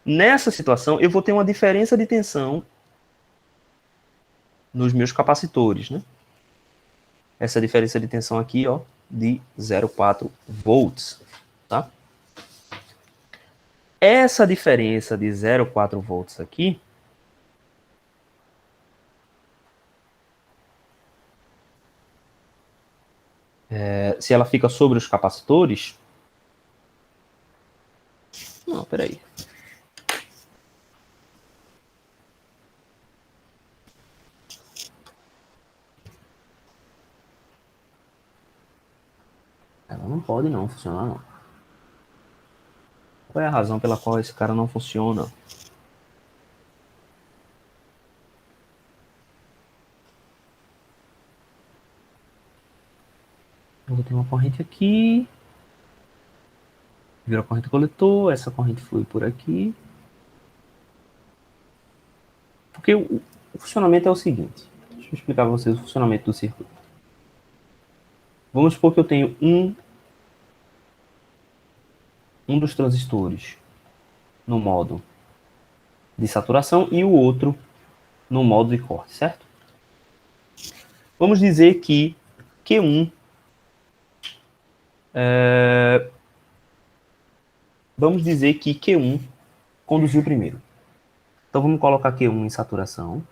nessa situação eu vou ter uma diferença de tensão nos meus capacitores, né? Essa diferença de tensão aqui, ó, de 0,4 volts, tá? Essa diferença de 0,4 volts aqui se ela fica sobre os capacitores... Não, peraí. Ela não pode não funcionar, não. Qual é a razão pela qual esse cara não funciona? Eu vou ter uma corrente aqui. Vira a corrente coletor, essa corrente flui por aqui. Porque o funcionamento é o seguinte. Deixa eu explicar para vocês o funcionamento do circuito. Vamos supor que eu tenho um dos transistores no modo de saturação e o outro no modo de corte, certo? Vamos dizer que Q1 vamos dizer que Q1 conduziu primeiro. Então vamos colocar Q1 em saturação.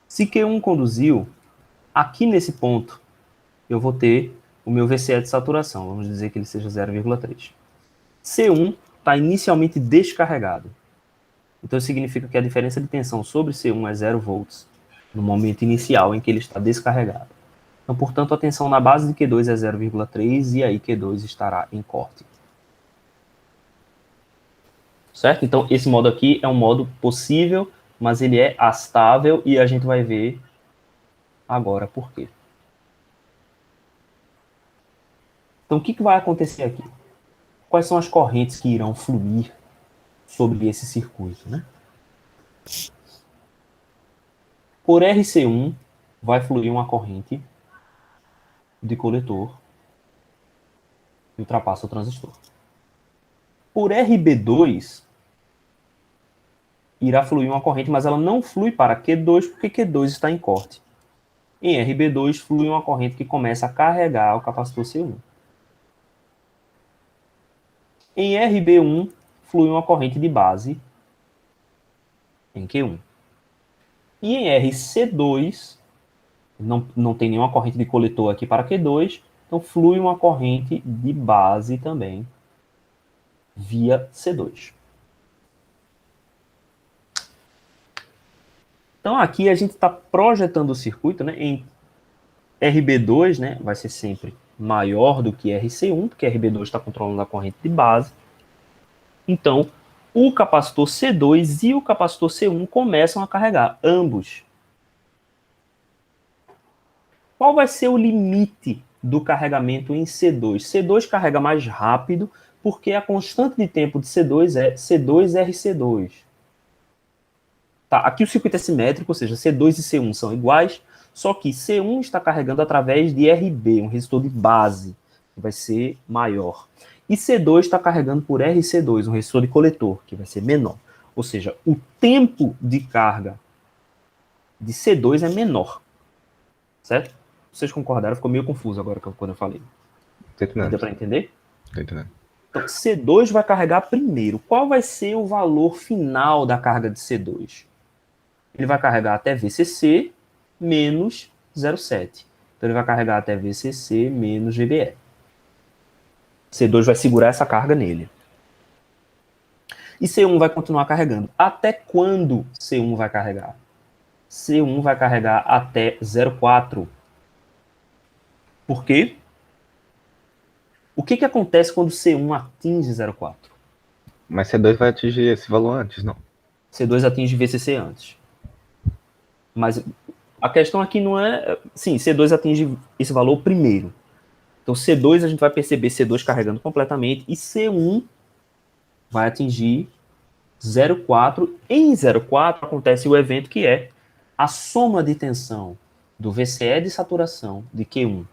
Se Q1 conduziu, aqui nesse ponto eu vou ter o meu VCE de saturação. Vamos dizer que ele seja 0,3. C1 está inicialmente descarregado. Então significa que a diferença de tensão sobre C1 é 0 volts no momento inicial em que ele está descarregado. Então, portanto, a tensão na base de Q2 é 0,3 e aí Q2 estará em corte. Certo? Então, esse modo aqui é um modo possível, mas ele é astável e a gente vai ver agora por quê. Então, o que vai acontecer aqui? Quais são as correntes que irão fluir sobre esse circuito, né? Por RC1 vai fluir uma corrente de coletor que ultrapassa o transistor. Por RB2 irá fluir uma corrente, mas ela não flui para Q2 porque Q2 está em corte. Em RB2 flui uma corrente que começa a carregar o capacitor C1. Em RB1 flui uma corrente de base em Q1. E em RC2 não tem nenhuma corrente de coletor aqui para Q2, então flui uma corrente de base também via C2. Então aqui a gente está projetando o circuito, né, em RB2, né, vai ser sempre maior do que RC1, porque RB2 está controlando a corrente de base. Então, o capacitor C2 e o capacitor C1 começam a carregar, ambos. Qual vai ser o limite do carregamento em C2? C2 carrega mais rápido, porque a constante de tempo de C2 é C2RC2. Tá, aqui o circuito é simétrico, ou seja, C2 e C1 são iguais, só que C1 está carregando através de RB, um resistor de base, que vai ser maior. E C2 está carregando por RC2, um resistor de coletor, que vai ser menor. Ou seja, o tempo de carga de C2 é menor. Certo? Vocês concordaram? Ficou meio confuso agora quando eu falei. Deu para entender? Tô entendendo. Então, C2 vai carregar primeiro. Qual vai ser o valor final da carga de C2? Ele vai carregar até VCC menos 0,7. Então, ele vai carregar até VCC menos GBE. C2 vai segurar essa carga nele. E C1 vai continuar carregando. Até quando C1 vai carregar? C1 vai carregar até 0,4. Por quê? O que acontece quando C1 atinge 0,4? Mas C2 vai atingir esse valor antes, não? C2 atinge VCC antes. Mas a questão aqui não é... Sim, C2 atinge esse valor primeiro. Então, C2 a gente vai perceber C2 carregando completamente e C1 vai atingir 0,4. Em 0,4 acontece o evento que é a soma de tensão do VCE de saturação de Q1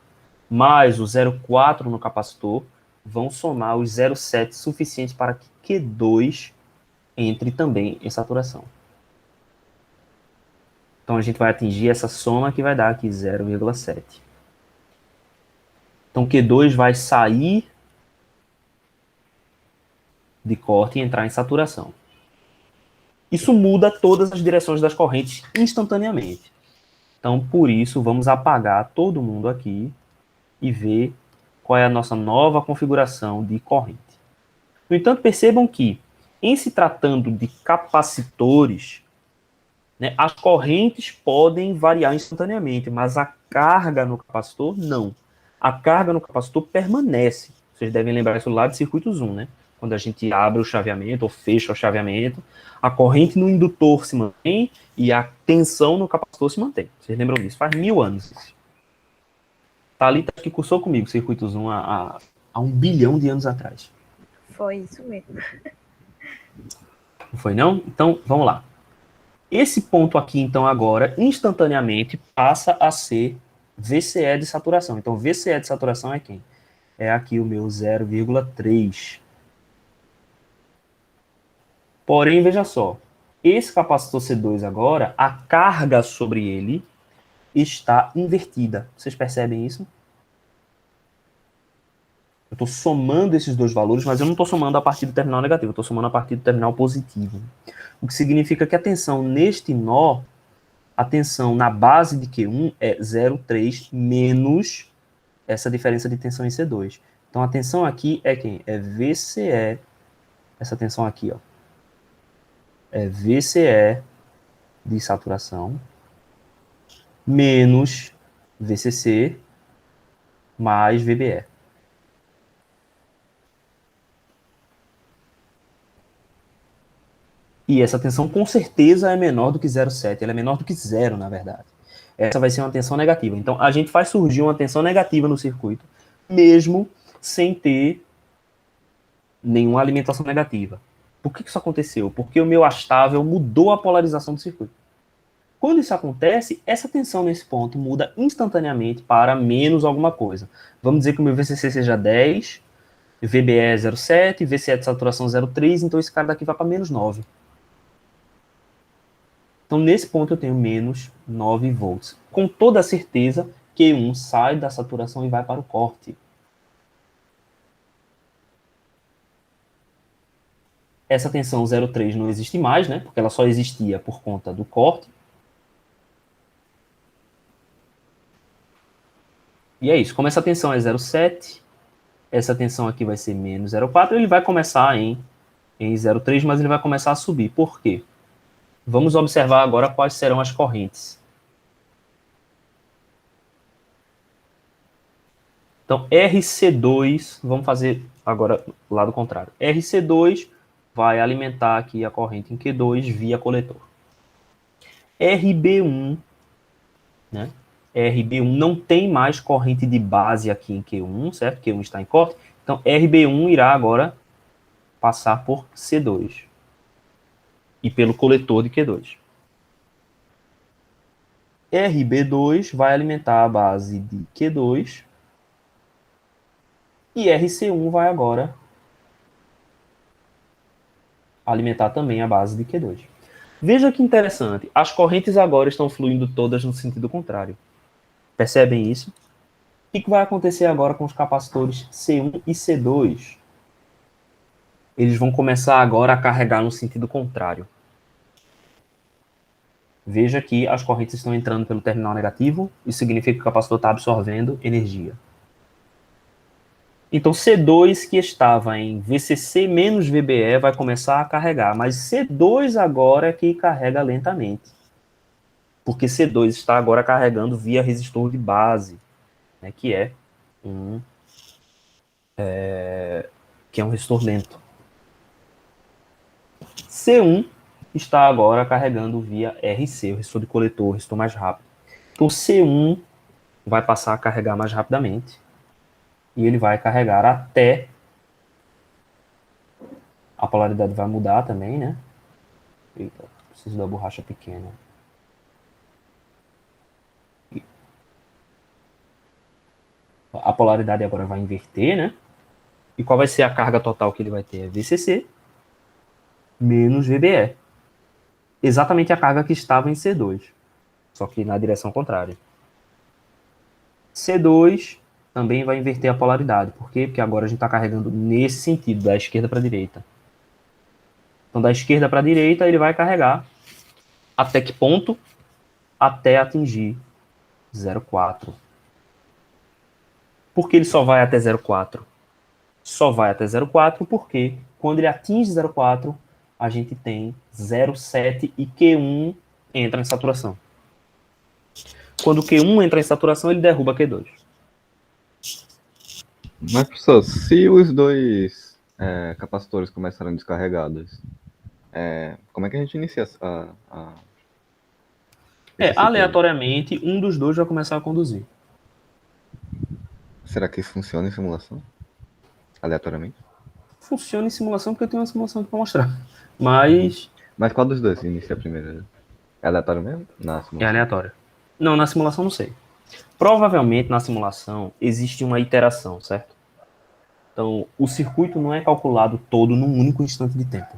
mais o 0,4 no capacitor vão somar os 0,7 suficientes para que Q2 entre também em saturação. Então a gente vai atingir essa soma que vai dar aqui 0,7. Então Q2 vai sair de corte e entrar em saturação. Isso muda todas as direções das correntes instantaneamente. Então, por isso, vamos apagar todo mundo aqui e ver qual é a nossa nova configuração de corrente. No entanto, percebam que, em se tratando de capacitores, né, as correntes podem variar instantaneamente, mas a carga no capacitor, não. A carga no capacitor permanece. Vocês devem lembrar isso lá de circuito Zoom, né? Quando a gente abre o chaveamento ou fecha o chaveamento, a corrente no indutor se mantém e a tensão no capacitor se mantém. Vocês lembram disso? Faz 1000 anos. Thalita que cursou comigo circuito Zoom há 1 bilhão de anos atrás. Foi isso mesmo. Não foi não? Então, vamos lá. Esse ponto aqui, então, agora, instantaneamente, passa a ser VCE de saturação. Então, VCE de saturação é quem? É aqui o meu 0,3. Porém, veja só, esse capacitor C2 agora, a carga sobre ele está invertida. Vocês percebem isso? Eu estou somando esses dois valores, mas eu não estou somando a partir do terminal negativo, eu estou somando a partir do terminal positivo. O que significa que a tensão neste nó, a tensão na base de Q1 é 0,3 menos essa diferença de tensão em C2. Então a tensão aqui é quem? É VCE, essa tensão aqui, ó. É VCE de saturação menos VCC mais VBE. E essa tensão com certeza é menor do que 0,7, ela é menor do que zero, na verdade. Essa vai ser uma tensão negativa. Então, a gente faz surgir uma tensão negativa no circuito, mesmo sem ter nenhuma alimentação negativa. Por que isso aconteceu? Porque o meu astável mudou a polarização do circuito. Quando isso acontece, essa tensão nesse ponto muda instantaneamente para menos alguma coisa. Vamos dizer que o meu VCC seja 10, VBE é 0,7, VCE de saturação 0,3, então esse cara daqui vai para menos 9. Então, nesse ponto, eu tenho menos 9 volts. Com toda certeza, Q1 sai da saturação e vai para o corte. Essa tensão 0,3 não existe mais, né? Porque ela só existia por conta do corte. E é isso. Como essa tensão é 0,7, essa tensão aqui vai ser menos 0,4, ele vai começar em 0,3, mas ele vai começar a subir. Por quê? Vamos observar agora quais serão as correntes. Então, RC2, vamos fazer agora o lado contrário. RC2 vai alimentar aqui a corrente em Q2 via coletor. RB1, né? RB1 não tem mais corrente de base aqui em Q1, certo? Q1 está em corte. Então, RB1 irá agora passar por C2 e pelo coletor de Q2. RB2 vai alimentar a base de Q2 e RC1 vai agora alimentar também a base de Q2. Veja que interessante, as correntes agora estão fluindo todas no sentido contrário. Percebem isso? O que vai acontecer agora com os capacitores C1 e C2? Eles vão começar agora a carregar no sentido contrário. Veja que as correntes estão entrando pelo terminal negativo, isso significa que o capacitor está absorvendo energia. Então, C2, que estava em VCC menos VBE, vai começar a carregar, mas C2 agora é que carrega lentamente. Porque C2 está agora carregando via resistor de base, né, que é um resistor lento. C1 está agora carregando via RC, o resistor de coletor, o resistor mais rápido. Então, C1 vai passar a carregar mais rapidamente e ele vai carregar até a polaridade vai mudar também, né? Eita, preciso da borracha pequena. A polaridade agora vai inverter, né? E qual vai ser a carga total que ele vai ter? É VCC menos VBE. Exatamente a carga que estava em C2, só que na direção contrária. C2 também vai inverter a polaridade. Por quê? Porque agora a gente está carregando nesse sentido, da esquerda para a direita. Então, da esquerda para a direita, ele vai carregar até que ponto? Até atingir 0,4. Por que ele só vai até 0,4? Só vai até 0,4 porque quando ele atinge 0,4, a gente tem 0,7 e Q1 entra em saturação. Quando o Q1 entra em saturação, ele derruba Q2. Mas, professor, se os dois capacitores começarem descarregados, como é que a gente inicia esse ciclo? Aleatoriamente, um dos dois vai começar a conduzir. Será que isso funciona em simulação? Aleatoriamente? Funciona em simulação porque eu tenho uma simulação aqui para mostrar. Mas Mas qual dos dois inicia primeiro? É aleatório mesmo? Na simulação? é aleatório. Não, na simulação não sei. Provavelmente na simulação existe uma iteração, certo? Então, o circuito não é calculado todo num único instante de tempo.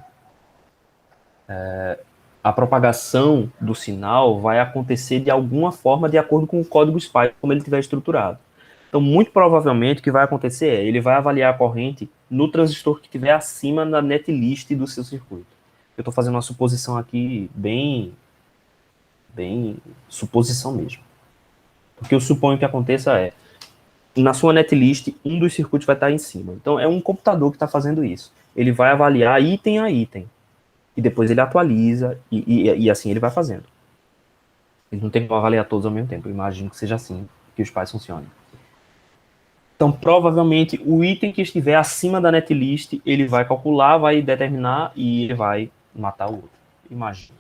A propagação do sinal vai acontecer de alguma forma de acordo com o código SPI, como ele estiver estruturado. Então, muito provavelmente, o que vai acontecer é, ele vai avaliar a corrente no transistor que estiver acima da netlist do seu circuito. Eu estou fazendo uma suposição aqui bem suposição mesmo. Porque eu suponho que aconteça na sua netlist, um dos circuitos vai estar em cima. Então, é um computador que está fazendo isso. Ele vai avaliar item a item. E depois ele atualiza, e assim ele vai fazendo. Ele não tem como avaliar todos ao mesmo tempo. Eu imagino que seja assim que os pais funcionem. Então, provavelmente, o item que estiver acima da netlist, ele vai calcular, vai determinar e ele vai matar o outro. Imagina.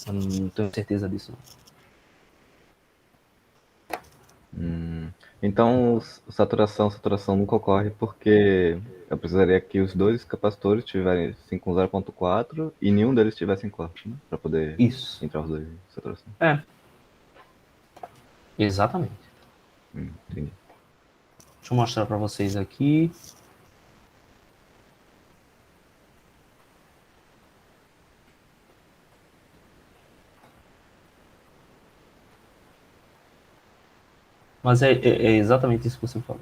Eu não tenho certeza disso, não. Então, saturação nunca ocorre porque eu precisaria que os dois capacitores tivessem com 0.4 e nenhum deles tivesse em corte, né? Para poder Isso. entrar os dois em saturação. Exatamente. Entendi. Deixa eu mostrar para vocês aqui. Mas é exatamente isso que você falou.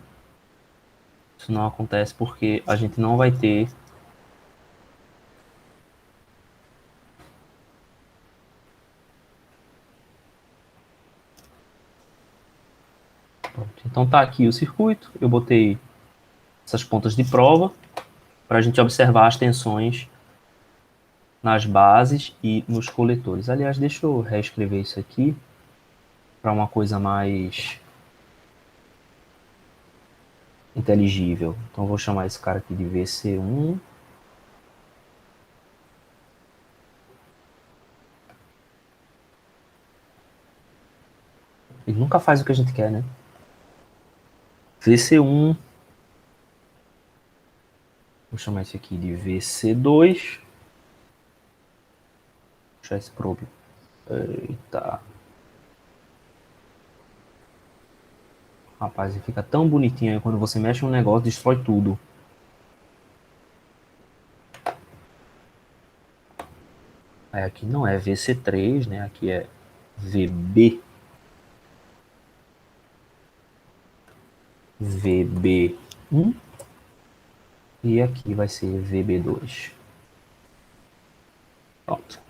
Isso não acontece porque a gente não vai ter Pronto. Então tá aqui o circuito, eu botei essas pontas de prova para a gente observar as tensões nas bases e nos coletores. Aliás, deixa eu reescrever isso aqui para uma coisa mais inteligível. Então vou chamar esse cara aqui de VC1. Ele nunca faz o que a gente quer, né? VC1. Vou chamar esse aqui de VC2. Deixa esse probe. Eita. Rapaz, ele fica tão bonitinho aí quando você mexe um negócio, destrói tudo. Aí aqui não é VC3, né? Aqui é VB. VB1 e aqui vai ser VB2. Pronto.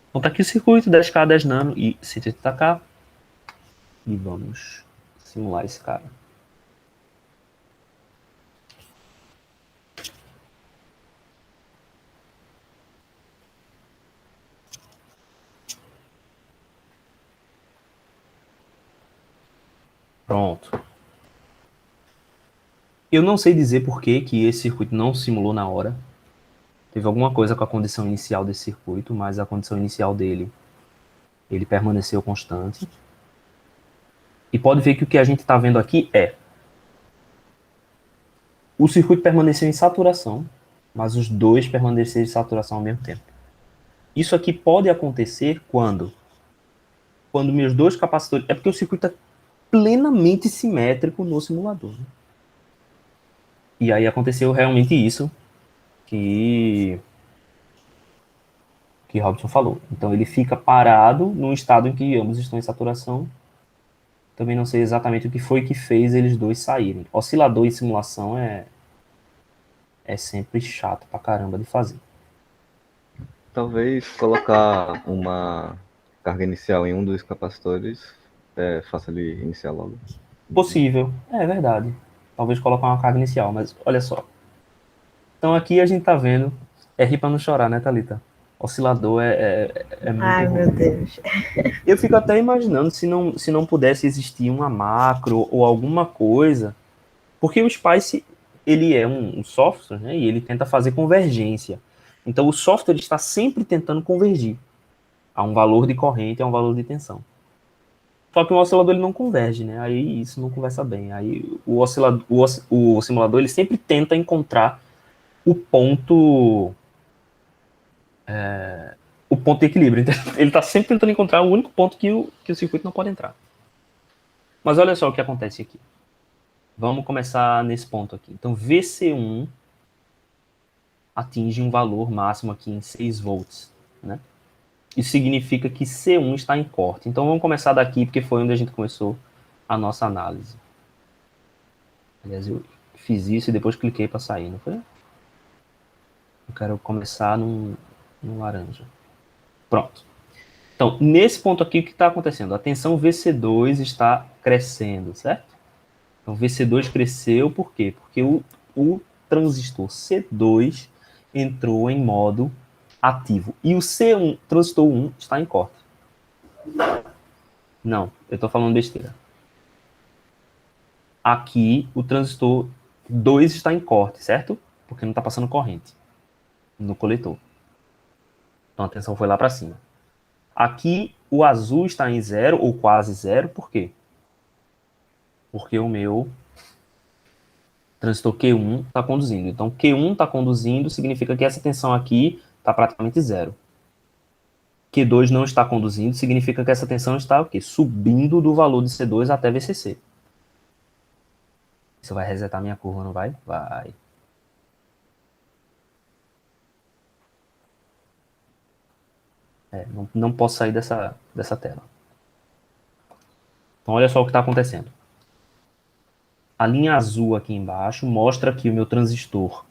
Então tá aqui o circuito 10K, 10 nano e 180K. E vamos simular esse cara. Pronto. Eu não sei dizer por que esse circuito não simulou na hora. Teve alguma coisa com a condição inicial desse circuito, mas a condição inicial dele, ele permaneceu constante. E pode ver que o que a gente está vendo aqui é o circuito permaneceu em saturação, mas os dois permaneceram em saturação ao mesmo tempo. Isso aqui pode acontecer quando meus dois capacitores... É porque o circuito é plenamente simétrico no simulador. Né? E aí aconteceu realmente isso que Robson falou. Então ele fica parado num estado em que ambos estão em saturação. Também não sei exatamente o que foi que fez eles dois saírem. Oscilador e simulação é sempre chato pra caramba de fazer. Talvez colocar uma carga inicial em um dos capacitores faça ele iniciar logo. Possível, é verdade. Talvez colocar uma carga inicial, mas olha só. Então aqui a gente tá vendo. É rir pra não chorar, né, Thalita? Oscilador é muito Ai, ruim. meu Deus. Eu fico até imaginando se não pudesse existir uma macro ou alguma coisa. Porque o Spice, ele é um software, né? E ele tenta fazer convergência. Então o software está sempre tentando convergir a um valor de corrente, a um valor de tensão. Só que o oscilador ele não converge, né? Aí isso não conversa bem. Aí o simulador ele sempre tenta encontrar o ponto de equilíbrio. Ele está sempre tentando encontrar o único ponto que o circuito não pode entrar. Mas olha só o que acontece aqui. Vamos começar nesse ponto aqui. Então VC1 atinge um valor máximo aqui em 6 volts, né? Isso significa que C1 está em corte. Então vamos começar daqui, porque foi onde a gente começou a nossa análise. Aliás, eu fiz isso e depois cliquei para sair, não foi? Eu quero começar no laranja. Pronto. Então, nesse ponto aqui, o que está acontecendo? A tensão VC2 está crescendo, certo? Então, VC2 cresceu por quê? Porque o transistor C2 entrou em modo ativo. E o C1, transistor 1, está em corte. Não, eu estou falando besteira. aqui o transistor 2 está em corte, certo? Porque não está passando corrente no coletor. Então a tensão foi lá para cima. Aqui o azul está em 0 ou quase 0, por quê? Porque o meu transistor Q1 está conduzindo. Então Q1 está conduzindo significa que essa tensão aqui está praticamente 0. Q2 não está conduzindo significa que essa tensão está o quê? Subindo do valor de C2 até VCC. Isso vai resetar minha curva, não vai? Vai. Não posso sair dessa tela. Então olha só o que está acontecendo. A linha azul aqui embaixo mostra que o meu transistor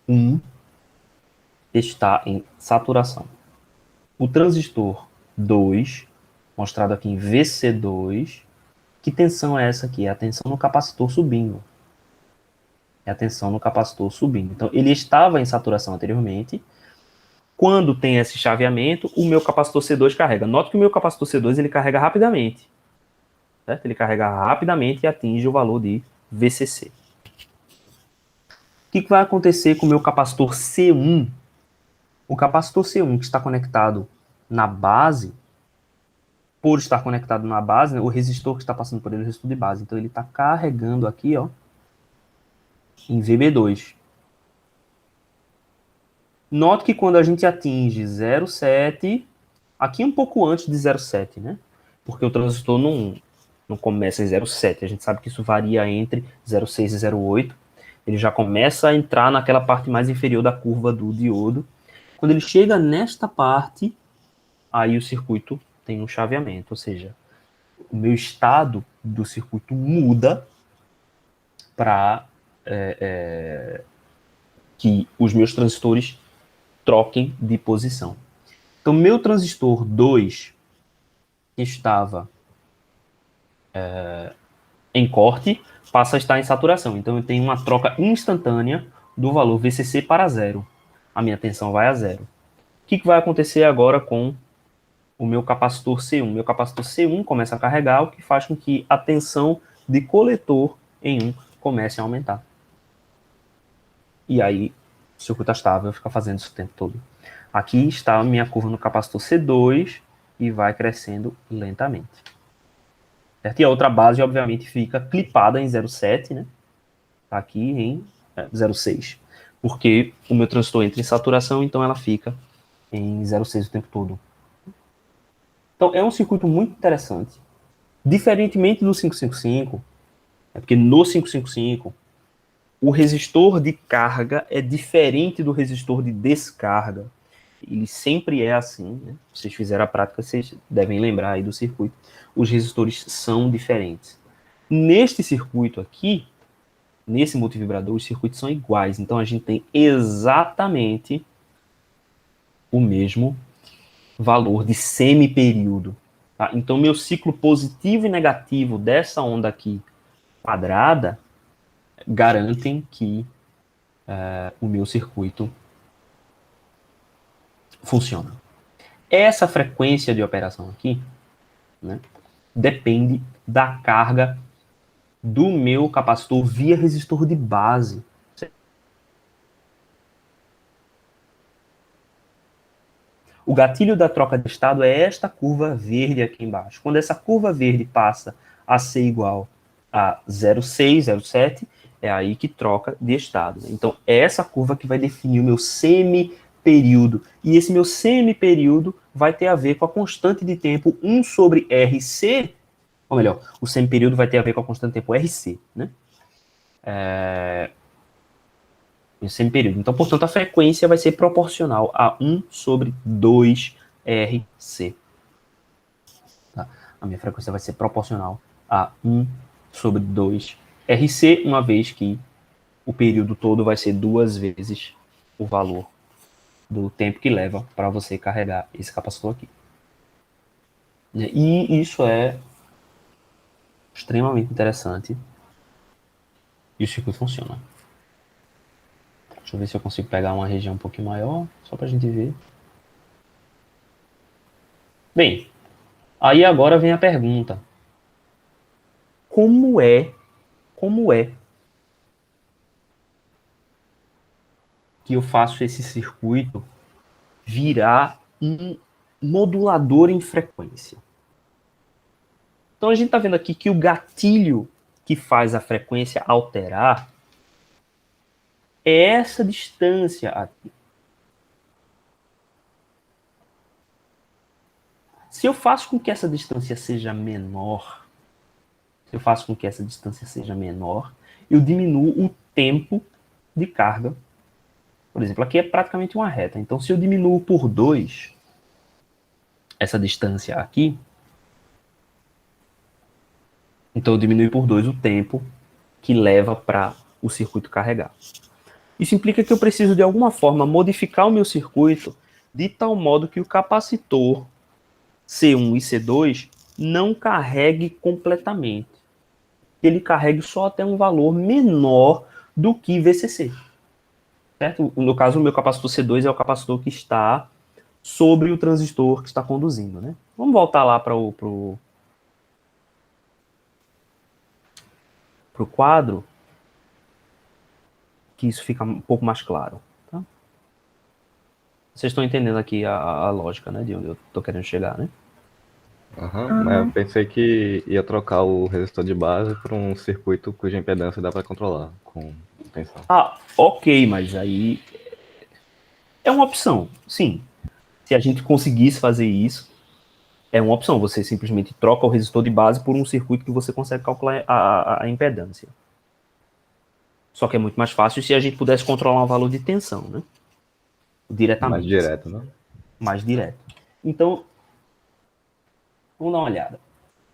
1 está em saturação. O transistor 2, mostrado aqui em VC2, que tensão é essa aqui? É a tensão no capacitor subindo. É a tensão no capacitor subindo. Então, ele estava em saturação anteriormente. Quando tem esse chaveamento, o meu capacitor C2 carrega. Note que o meu capacitor C2 ele carrega rapidamente. Certo? Ele carrega rapidamente e atinge o valor de VCC. O que vai acontecer com o meu capacitor C1? O capacitor C1 que está conectado na base, por estar conectado na base, né, o resistor que está passando por ele é o resistor de base. Então ele está carregando aqui, ó, em VB2. Note que quando a gente atinge 0,7, aqui um pouco antes de 0,7, né? Porque o transistor não começa em 0,7. A gente sabe que isso varia entre 0,6 e 0,8. Ele já começa a entrar naquela parte mais inferior da curva do diodo. Quando ele chega nesta parte, aí o circuito tem um chaveamento, ou seja, o meu estado do circuito muda para que os meus transistores troquem de posição. Então, meu transistor 2 estava em corte, passa a estar em saturação. Então, eu tenho uma troca instantânea do valor VCC para 0. A minha tensão vai a 0. O que vai acontecer agora com o meu capacitor C1? Meu capacitor C1 começa a carregar, o que faz com que a tensão de coletor em 1 comece a aumentar. E aí, o circuito estável fica fazendo isso o tempo todo. Aqui está a minha curva no capacitor C2 e vai crescendo lentamente. Certo? E a outra base, obviamente, fica clipada em 0,7, né? Tá aqui em 0,6. Porque o meu transistor entra em saturação, então ela fica em 0,6 o tempo todo. Então, é um circuito muito interessante. Diferentemente do 555, é porque no 555, o resistor de carga é diferente do resistor de descarga. Ele sempre é assim, né? Se vocês fizeram a prática, vocês devem lembrar aí do circuito. Os resistores são diferentes. Neste circuito aqui, nesse multivibrador, os circuitos são iguais. Então, a gente tem exatamente o mesmo valor de semiperíodo. Tá? Então, meu ciclo positivo e negativo dessa onda aqui quadrada garantem que o meu circuito funciona. Essa frequência de operação aqui, né, depende da carga do meu capacitor via resistor de base. O gatilho da troca de estado é esta curva verde aqui embaixo. Quando essa curva verde passa a ser igual a 0,6, 0,7, é aí que troca de estado. Então, é essa curva que vai definir o meu semiperíodo. E esse meu semiperíodo vai ter a ver com a constante de tempo 1 sobre RC, ou melhor, o semiperíodo vai ter a ver com a constante de tempo RC, né? O semiperíodo. Então, portanto, a frequência vai ser proporcional a 1 sobre 2RC. Tá? A minha frequência vai ser proporcional a 1 sobre 2RC, uma vez que o período todo vai ser 2 vezes o valor do tempo que leva para você carregar esse capacitor aqui. E isso é extremamente interessante. E o circuito funciona. Deixa eu ver se eu consigo pegar uma região um pouquinho maior, só para a gente ver. Bem, aí agora vem a pergunta. Como é como é que eu faço esse circuito virar um modulador em frequência. Então a gente está vendo aqui que o gatilho que faz a frequência alterar é essa distância aqui. Se eu faço com que essa distância seja menor, eu diminuo o tempo de carga. Por exemplo, aqui é praticamente uma reta. Então, se eu diminuo por 2 essa distância aqui, então eu diminuo por 2 o tempo que leva para o circuito carregar. Isso implica que eu preciso, de alguma forma, modificar o meu circuito de tal modo que o capacitor C1 e C2 não carregue completamente. Ele carregue só até um valor menor do que VCC. Certo? No caso, o meu capacitor C2 é o capacitor que está sobre o transistor que está conduzindo. Né? Vamos voltar lá para o quadro, que isso fica um pouco mais claro. Tá? Vocês estão entendendo aqui a lógica, né, de onde eu estou querendo chegar, né? Mas eu pensei que ia trocar o resistor de base por um circuito cuja impedância dá para controlar com tensão. Ah, ok, mas aí é uma opção, sim. Se a gente conseguisse fazer isso, é uma opção. Você simplesmente troca o resistor de base por um circuito que você consegue calcular a impedância. Só que é muito mais fácil se a gente pudesse controlar um valor de tensão, né? Mais Diretamente. direto, né? Mais direto. Então, vamos dar uma olhada.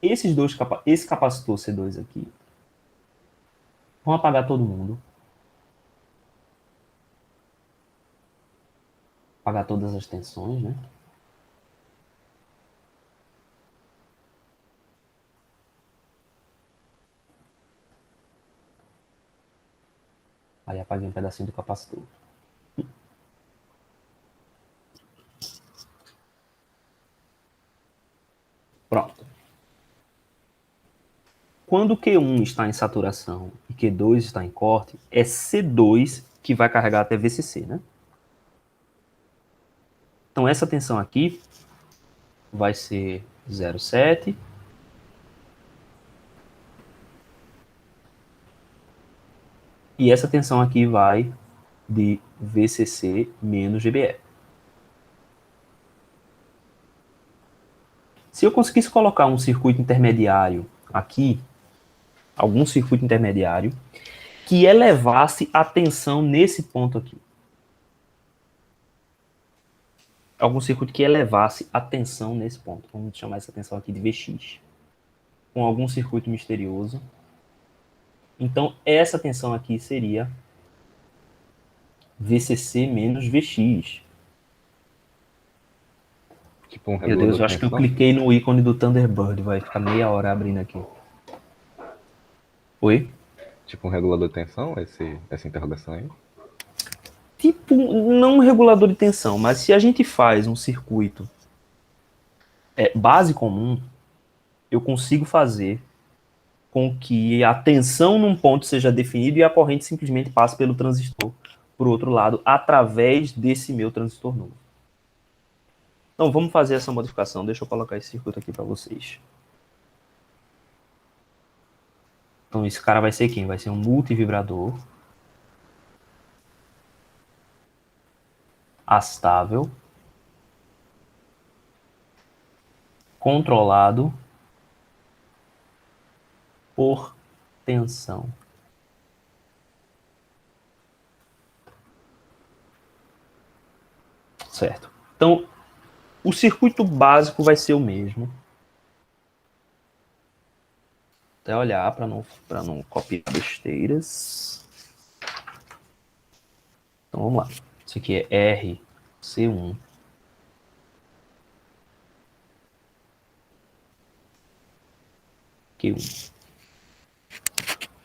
Esse capacitor C2 aqui, vão apagar todo mundo. Apagar todas as tensões, né? Aí apaguei um pedacinho do capacitor. Pronto. Quando Q1 está em saturação e Q2 está em corte, é C2 que vai carregar até VCC, né? Então essa tensão aqui vai ser 0,7. E essa tensão aqui vai de VCC menos GBE. Se eu conseguisse colocar um circuito intermediário aqui, algum circuito intermediário, que elevasse a tensão nesse ponto aqui. Algum circuito que elevasse a tensão nesse ponto. Vamos chamar essa tensão aqui de Vx. Com algum circuito misterioso. Então, essa tensão aqui seria VCC menos Vx. Tipo um Meu Deus, regulador eu de acho que eu tensão? cliquei no ícone do Thunderbird. Vai ficar meia hora abrindo aqui. Oi? Tipo um regulador de tensão, essa interrogação aí? Tipo, não um regulador de tensão, mas se a gente faz um circuito base comum, eu consigo fazer com que a tensão num ponto seja definida e a corrente simplesmente passe pelo transistor para o outro lado através desse meu transistor novo. Então vamos fazer essa modificação. Deixa eu colocar esse circuito aqui para vocês. Então esse cara vai ser quem? Vai ser um multivibrador astável, controlado por tensão. Certo. Então, o circuito básico vai ser o mesmo. Até olhar para não copiar besteiras. Então vamos lá. Isso aqui é RC1. Q1.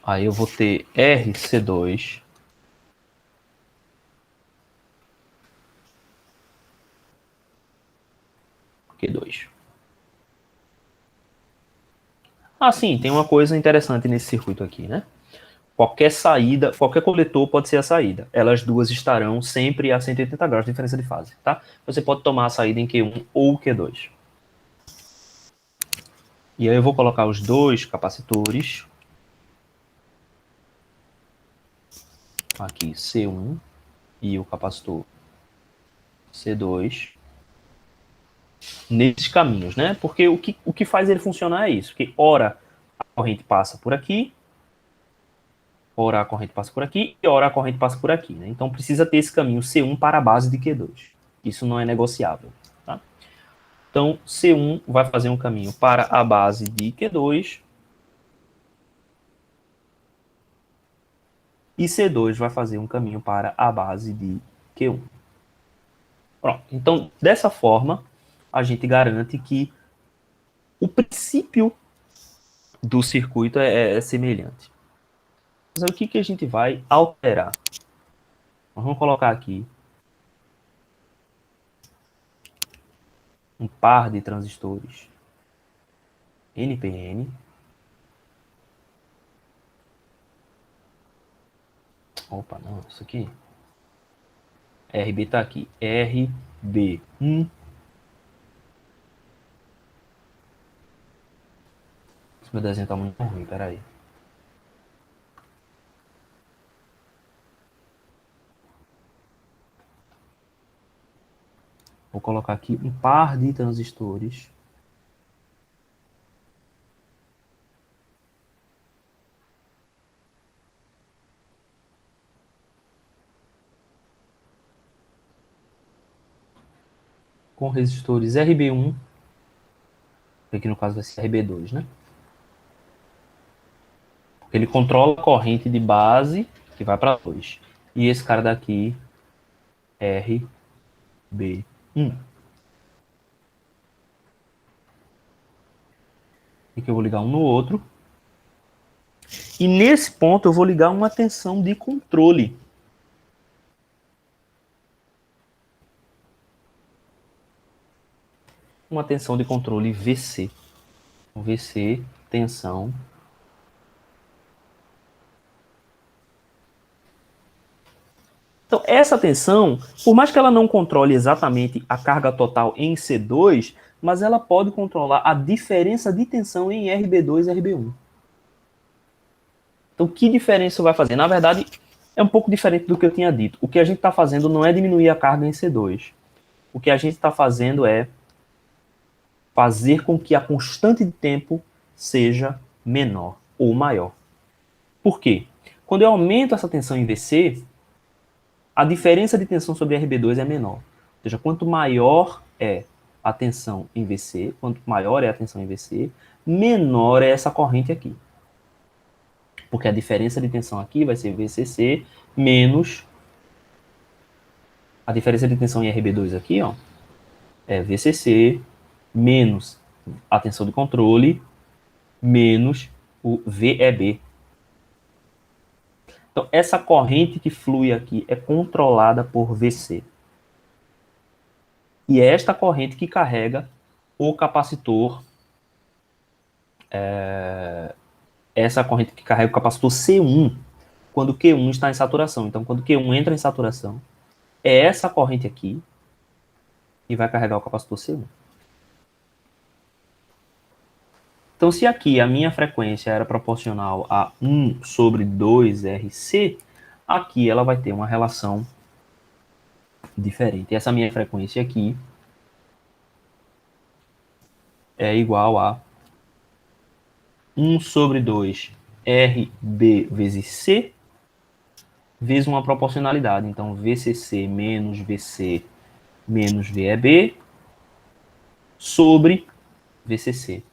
Aí eu vou ter RC2. Q2. Ah, sim, tem uma coisa interessante nesse circuito aqui, né? Qualquer saída, qualquer coletor pode ser a saída. Elas duas estarão sempre a 180 graus de diferença de fase, tá? Você pode tomar a saída em Q1 ou Q2. E aí eu vou colocar os dois capacitores. Aqui, C1 e o capacitor C2. Nesses caminhos, né? Porque o que faz ele funcionar é isso. Que ora a corrente passa por aqui, ora a corrente passa por aqui e ora a corrente passa por aqui, né? Então precisa ter esse caminho C1 para a base de Q2. Isso não é negociável, tá? Então C1 vai fazer um caminho para a base de Q2 e C2 vai fazer um caminho para a base de Q1. Pronto. Então, dessa forma, a gente garante que o princípio do circuito é semelhante. Mas aí, o que a gente vai alterar? Nós vamos colocar aqui um par de transistores NPN. Opa, não, isso aqui. RB tá aqui. RB1. Esse meu desenho tá muito ruim, peraí. Vou colocar aqui um par de transistores com resistores RB1, que aqui no caso vai ser RB2, né? Ele controla a corrente de base que vai para 2. E esse cara daqui, RB1. E que eu vou ligar um no outro. E nesse ponto eu vou ligar uma tensão de controle. Uma tensão de controle VC. VC, tensão. Então, essa tensão, por mais que ela não controle exatamente a carga total em C2, mas ela pode controlar a diferença de tensão em RB2 e RB1. Então, que diferença vai fazer? Na verdade, é um pouco diferente do que eu tinha dito. O que a gente está fazendo não é diminuir a carga em C2. O que a gente está fazendo é fazer com que a constante de tempo seja menor ou maior. Por quê? Quando eu aumento essa tensão em VC, a diferença de tensão sobre RB2 é menor. Ou seja, quanto maior é a tensão em VC, quanto maior é a tensão em VC, menor é essa corrente aqui. Porque a diferença de tensão aqui vai ser VCC menos a diferença de tensão em RB2 aqui, ó, é VCC menos a tensão de controle menos o VEB. Então, essa corrente que flui aqui é controlada por VC. E é esta corrente que carrega o capacitor, essa corrente que carrega o capacitor C1, quando Q1 está em saturação. Então, quando Q1 entra em saturação, é essa corrente aqui que vai carregar o capacitor C1. Então, se aqui a minha frequência era proporcional a 1 sobre 2RC, aqui ela vai ter uma relação diferente. Essa minha frequência aqui é igual a 1 sobre 2 RB vezes C, vezes uma proporcionalidade. Então, VCC menos VC menos VEB sobre VCC.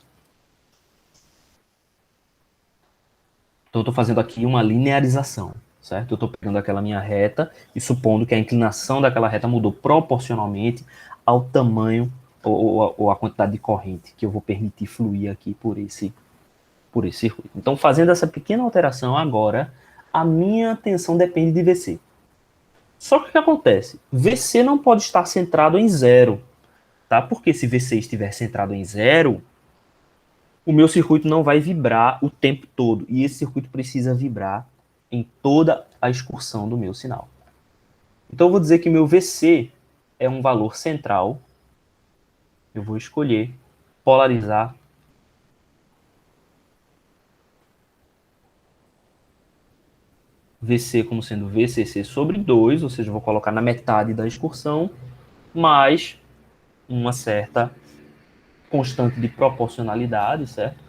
Então, eu estou fazendo aqui uma linearização, certo? Eu estou pegando aquela minha reta e supondo que a inclinação daquela reta mudou proporcionalmente ao tamanho ou a quantidade de corrente que eu vou permitir fluir aqui por esse circuito. Então, fazendo essa pequena alteração agora, a minha tensão depende de VC. Só que o que acontece? VC não pode estar centrado em zero, tá? Porque se VC estiver centrado em zero, o meu circuito não vai vibrar o tempo todo. E esse circuito precisa vibrar em toda a excursão do meu sinal. Então eu vou dizer que meu VC é um valor central. Eu vou escolher polarizar VC como sendo VCC sobre 2, ou seja, eu vou colocar na metade da excursão, mais uma certa constante de proporcionalidade, certo?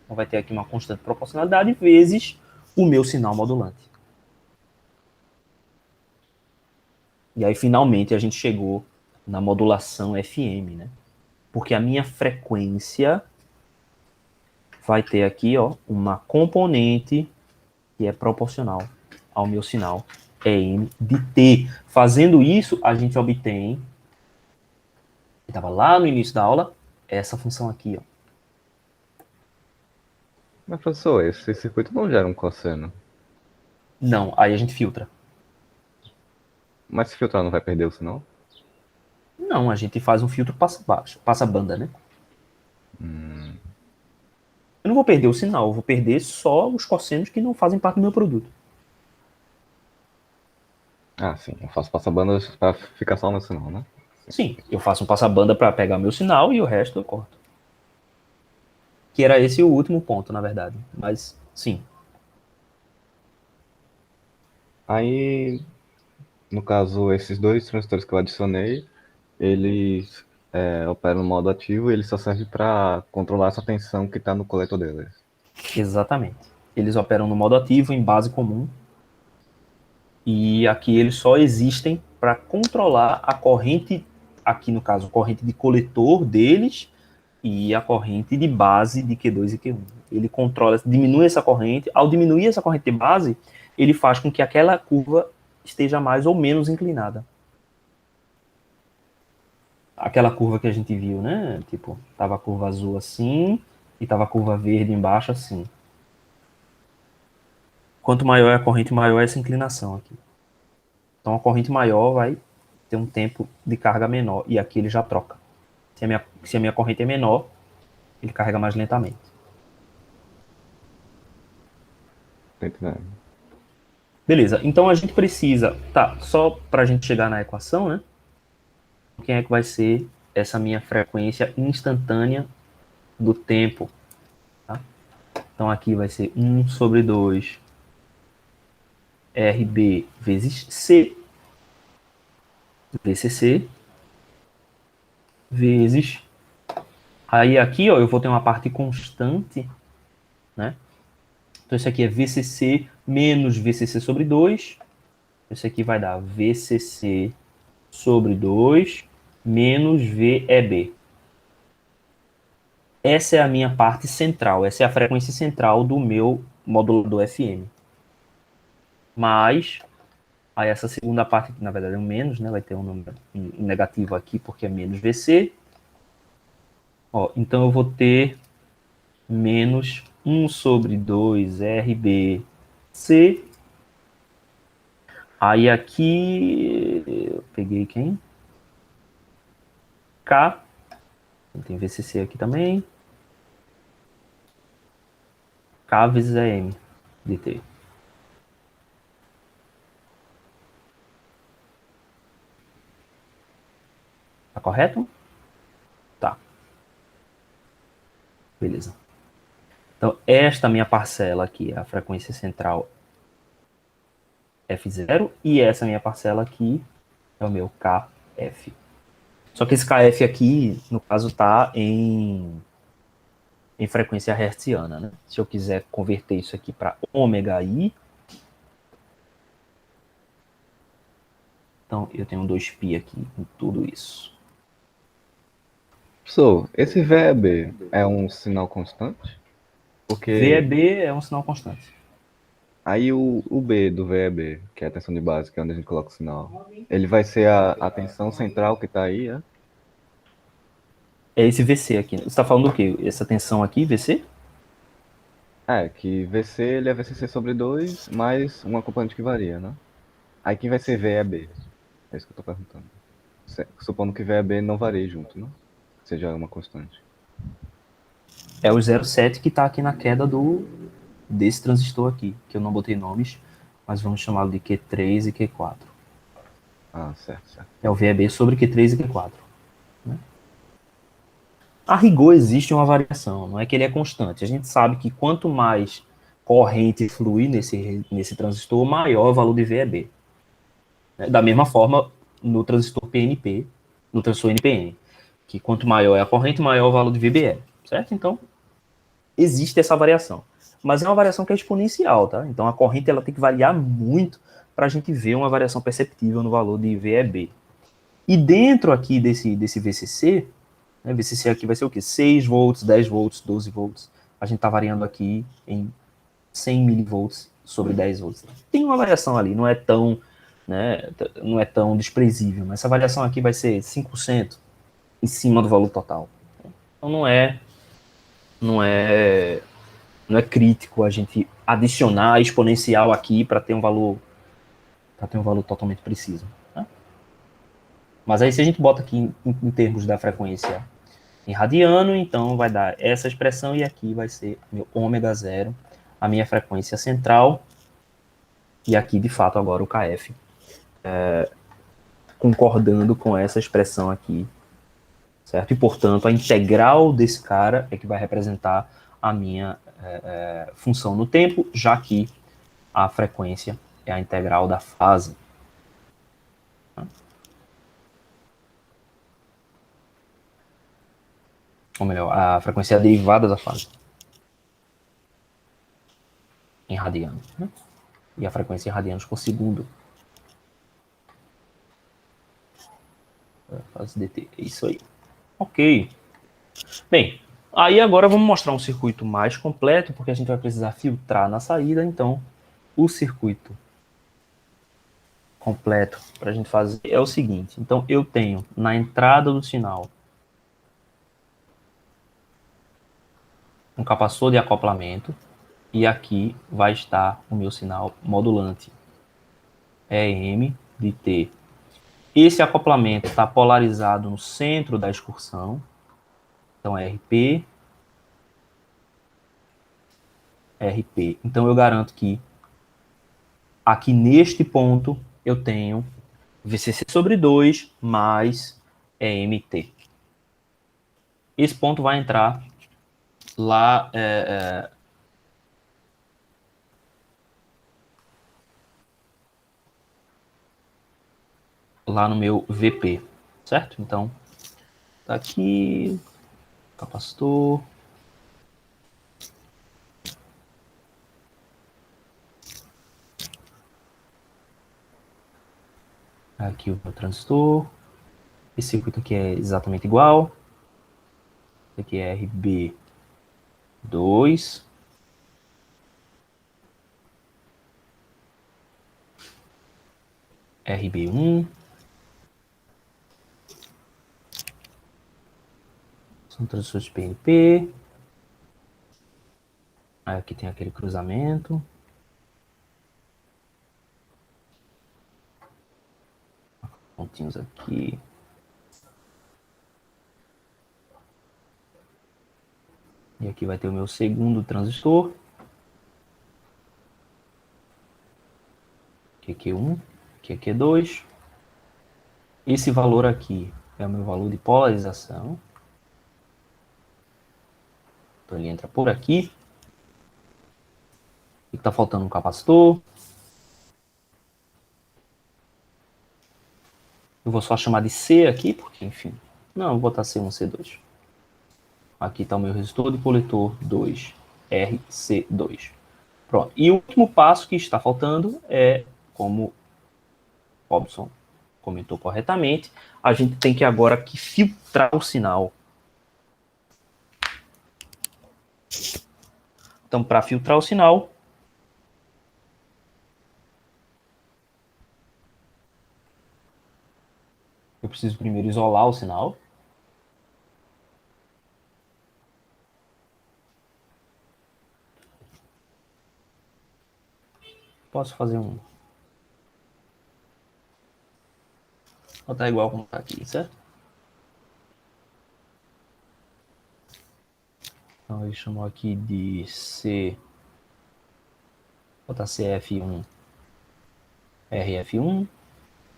Então vai ter aqui uma constante de proporcionalidade vezes o meu sinal modulante. E aí, finalmente, a gente chegou na modulação FM, né? Porque a minha frequência vai ter aqui, ó, uma componente que é proporcional ao meu sinal EM de T. Fazendo isso, a gente obtém, que estava lá no início da aula, essa função aqui, ó. Mas, professor, esse circuito não gera um cosseno. Não, aí a gente filtra. Mas se filtrar não vai perder o sinal? Não, a gente faz um filtro passa banda, né? Eu não vou perder o sinal, eu vou perder só os cossenos que não fazem parte do meu produto. Ah, sim. Eu faço passabanda pra ficar só no sinal, né? Sim, eu faço um passa-banda para pegar meu sinal e o resto eu corto. Que era esse o último ponto, na verdade. Mas, sim. Aí, no caso, esses dois transistores que eu adicionei, eles operam no modo ativo e ele só serve para controlar essa tensão que está no coletor deles. Exatamente. Eles operam no modo ativo, em base comum. E aqui eles só existem para controlar a corrente, aqui no caso, a corrente de coletor deles e a corrente de base de Q2 e Q1. Ele controla, diminui essa corrente. Ao diminuir essa corrente de base, ele faz com que aquela curva esteja mais ou menos inclinada. Aquela curva que a gente viu, né? Tipo, tava a curva azul assim e tava a curva verde embaixo assim. Quanto maior é a corrente, maior é essa inclinação aqui. Então a corrente maior vai ter um tempo de carga menor e aqui ele já troca. Se a minha corrente é menor, ele carrega mais lentamente. Tá entendendo? Beleza, então a gente precisa, tá, só para a gente chegar na equação, né? Quem é que vai ser essa minha frequência instantânea do tempo? Tá? Então aqui vai ser 1 sobre 2 RB vezes C, VCC, vezes. Aí aqui, ó, eu vou ter uma parte constante, né? Então isso aqui é VCC menos VCC sobre 2. Isso aqui vai dar VCC sobre 2 menos VEB. Essa é a minha parte central, essa é a frequência central do meu modulador FM. Mas, aí essa segunda parte, que na verdade é um menos, né? Vai ter um número negativo aqui, porque é menos VC. Ó, então eu vou ter menos 1 sobre 2 RBC. Aí aqui, eu peguei quem? K. Tem VCC aqui também. K vezes AM de T. Tá correto? Tá. Beleza. Então, esta minha parcela aqui é a frequência central F0 e essa minha parcela aqui é o meu KF. Só que esse KF aqui, no caso, está em frequência hertziana, né? Se eu quiser converter isso aqui para ômega i, então eu tenho 2π aqui em tudo isso. Professor, esse VEB é um sinal constante? Porque VEB é um sinal constante. aí o B do VEB, que é a tensão de base, que é onde a gente coloca o sinal, ele vai ser a tensão central que está aí, é? É esse VC aqui. Você está falando do quê? Essa tensão aqui, VC? É, que VC ele é VCC sobre 2 mais uma componente que varia, né? Aí quem vai ser VEB? É isso que eu tô perguntando. Supondo que VEB não varie junto, né? Seja uma constante. É o 0,7 que está aqui na queda desse transistor aqui, que eu não botei nomes, mas vamos chamá-lo de Q3 e Q4. Ah, certo, certo. É o VEB sobre Q3 e Q4. Né? A rigor existe uma variação, não é que ele é constante. A gente sabe que quanto mais corrente flui nesse transistor, maior é o valor de VEB. Né? Da mesma forma, no transistor PNP, no transistor NPN, que quanto maior é a corrente, maior é o valor de VBE, certo? Então, existe essa variação. Mas é uma variação que é exponencial, tá? Então, a corrente ela tem que variar muito para a gente ver uma variação perceptível no valor de VEB. E dentro aqui desse VCC, né, VCC aqui vai ser o quê? 6 volts, 10 volts, 12 volts. A gente está variando aqui em 100 milivolts sobre 10 volts. Tem uma variação ali, não é tão, né, não é tão desprezível, mas essa variação aqui vai ser 5% em cima do valor total. Então não é, não é crítico a gente adicionar exponencial aqui para ter um valor totalmente preciso. Né? Mas aí se a gente bota aqui em termos da frequência em radiano, então vai dar essa expressão e aqui vai ser meu ômega zero, a minha frequência central, e aqui de fato agora o KF concordando com essa expressão aqui, certo? E portanto a integral desse cara é que vai representar a minha função no tempo, já que a frequência é a integral da fase. Ou melhor, a frequência é a derivada da fase em radiano. Né? E a frequência em radianos por segundo. Fase dt, é isso aí. Ok. Bem, aí agora vamos mostrar um circuito mais completo, porque a gente vai precisar filtrar na saída, então o circuito completo para a gente fazer é o seguinte. Então eu tenho na entrada do sinal um capacitor de acoplamento e aqui vai estar o meu sinal modulante EM de T. Esse acoplamento está polarizado no centro da excursão, então é RP, RP. Então eu garanto que aqui neste ponto eu tenho VCC sobre 2 mais EMT. Esse ponto vai entrar lá lá no meu VP, certo? Então, tá aqui, capacitor. Aqui o meu transistor. Esse circuito aqui é exatamente igual. Esse aqui é RB2. RB1. São transistores PNP. Aí aqui tem aquele cruzamento. Pontinhos aqui. E aqui vai ter o meu segundo transistor. Aqui é Q1, aqui é Q2. Esse valor aqui é o meu valor de polarização. Então ele entra por aqui. E está faltando um capacitor. Eu vou só chamar de C aqui, porque enfim. Não, vou botar C1, C2. Aqui está o meu resistor de coletor 2, RC2. Pronto. E o último passo que está faltando é, como Robson comentou corretamente, a gente tem que agora que filtrar o sinal. Então, para filtrar o sinal, eu preciso primeiro isolar o sinal. Posso fazer um... Botar igual como está aqui, certo? Então, ele chamou aqui de C... Vou botar CF1 RF1,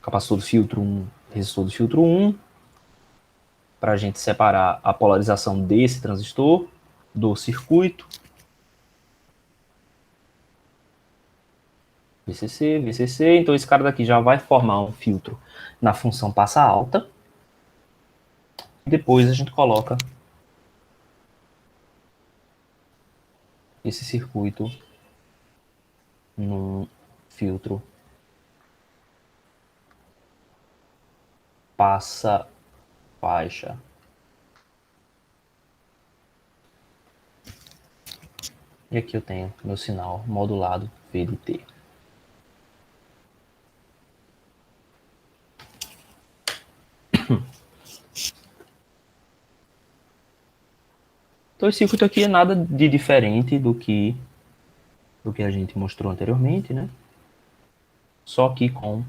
capacitor do filtro 1, resistor do filtro 1, para a gente separar a polarização desse transistor do circuito. VCC, VCC, então esse cara daqui já vai formar um filtro na função passa alta. E depois a gente coloca esse circuito num filtro passa baixa. E aqui eu tenho meu sinal modulado VDT. Então esse circuito aqui é nada de diferente do que a gente mostrou anteriormente, né? Só que com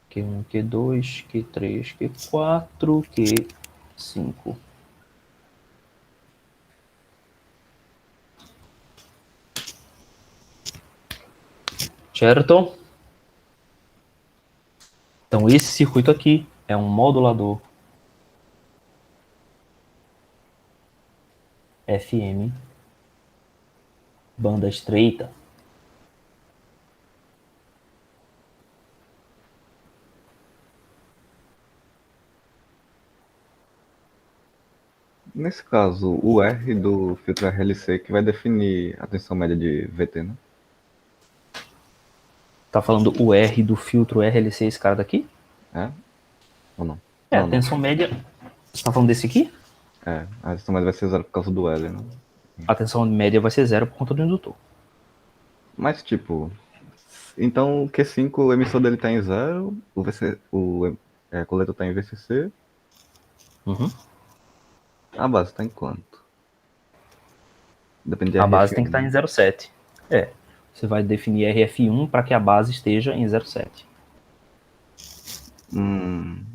Q1, Q2, Q3, Q4, Q5. Certo? Então esse circuito aqui é um modulador FM, banda estreita. Nesse caso, o R do filtro RLC que vai definir a tensão média de VT, né? Tá falando o R do filtro RLC, esse cara daqui? É? Ou não? É, Não, a não. tensão média. Você tá falando desse aqui? É, a tensão média vai ser zero por causa do L, né? A tensão média vai ser zero por conta do indutor. Mas, tipo, então o Q5, o emissor dele tá em zero, o coletor tá em VCC, Uhum. a base tá em quanto? Depende de A base tem que estar RF1. em 0,7. É. Você vai definir RF1 para que a base esteja em 0,7.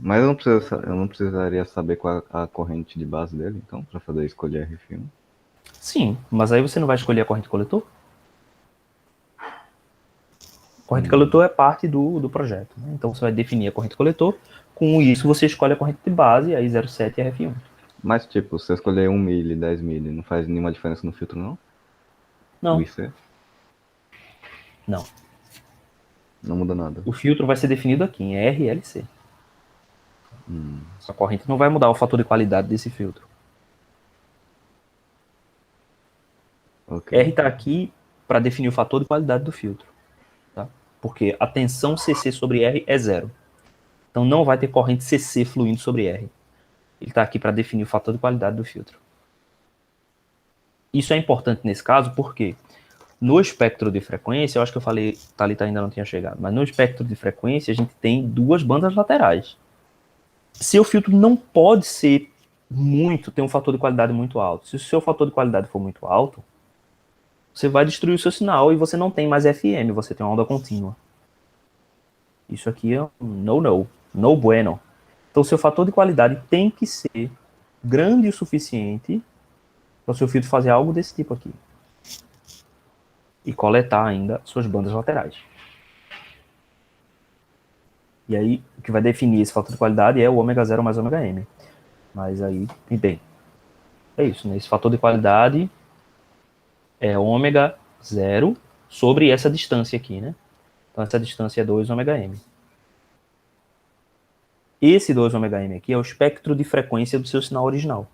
Mas eu não precisaria saber qual é a corrente de base dele, então, para fazer a escolha RF1. Sim, mas aí você não vai escolher a corrente coletor? A corrente coletor é parte do projeto. Né? Então você vai definir a corrente coletor. Com isso você escolhe a corrente de base, aí 0,7 e RF1. Mas, tipo, se eu escolher 1 mili, 10 mili, não faz nenhuma diferença no filtro, não? O Não, IC? não. Não muda nada. O filtro vai ser definido aqui em RLC. A corrente não vai mudar o fator de qualidade desse filtro. Ok. R está aqui para definir o fator de qualidade do filtro. Tá? Porque a tensão CC sobre R é zero. Então não vai ter corrente CC fluindo sobre R. Ele está aqui para definir o fator de qualidade do filtro. Isso é importante nesse caso porque no espectro de frequência, eu acho que eu falei, Thalita ainda não tinha chegado, mas no espectro de frequência a gente tem duas bandas laterais. Seu filtro não pode ser ter um fator de qualidade muito alto. Se o seu fator de qualidade for muito alto, você vai destruir o seu sinal e você não tem mais FM, você tem uma onda contínua. Isso aqui é um no-no, no bueno. Então, o seu fator de qualidade tem que ser grande o suficiente para o seu filtro fazer algo desse tipo aqui. E coletar ainda suas bandas laterais. E aí, o que vai definir esse fator de qualidade é o ômega 0 mais ômega m. Mas aí, e bem, é isso, né? Esse fator de qualidade é ômega 0 sobre essa distância aqui, né? Então, essa distância é 2 ômega m. Esse 2 ômega m aqui é o espectro de frequência do seu sinal original.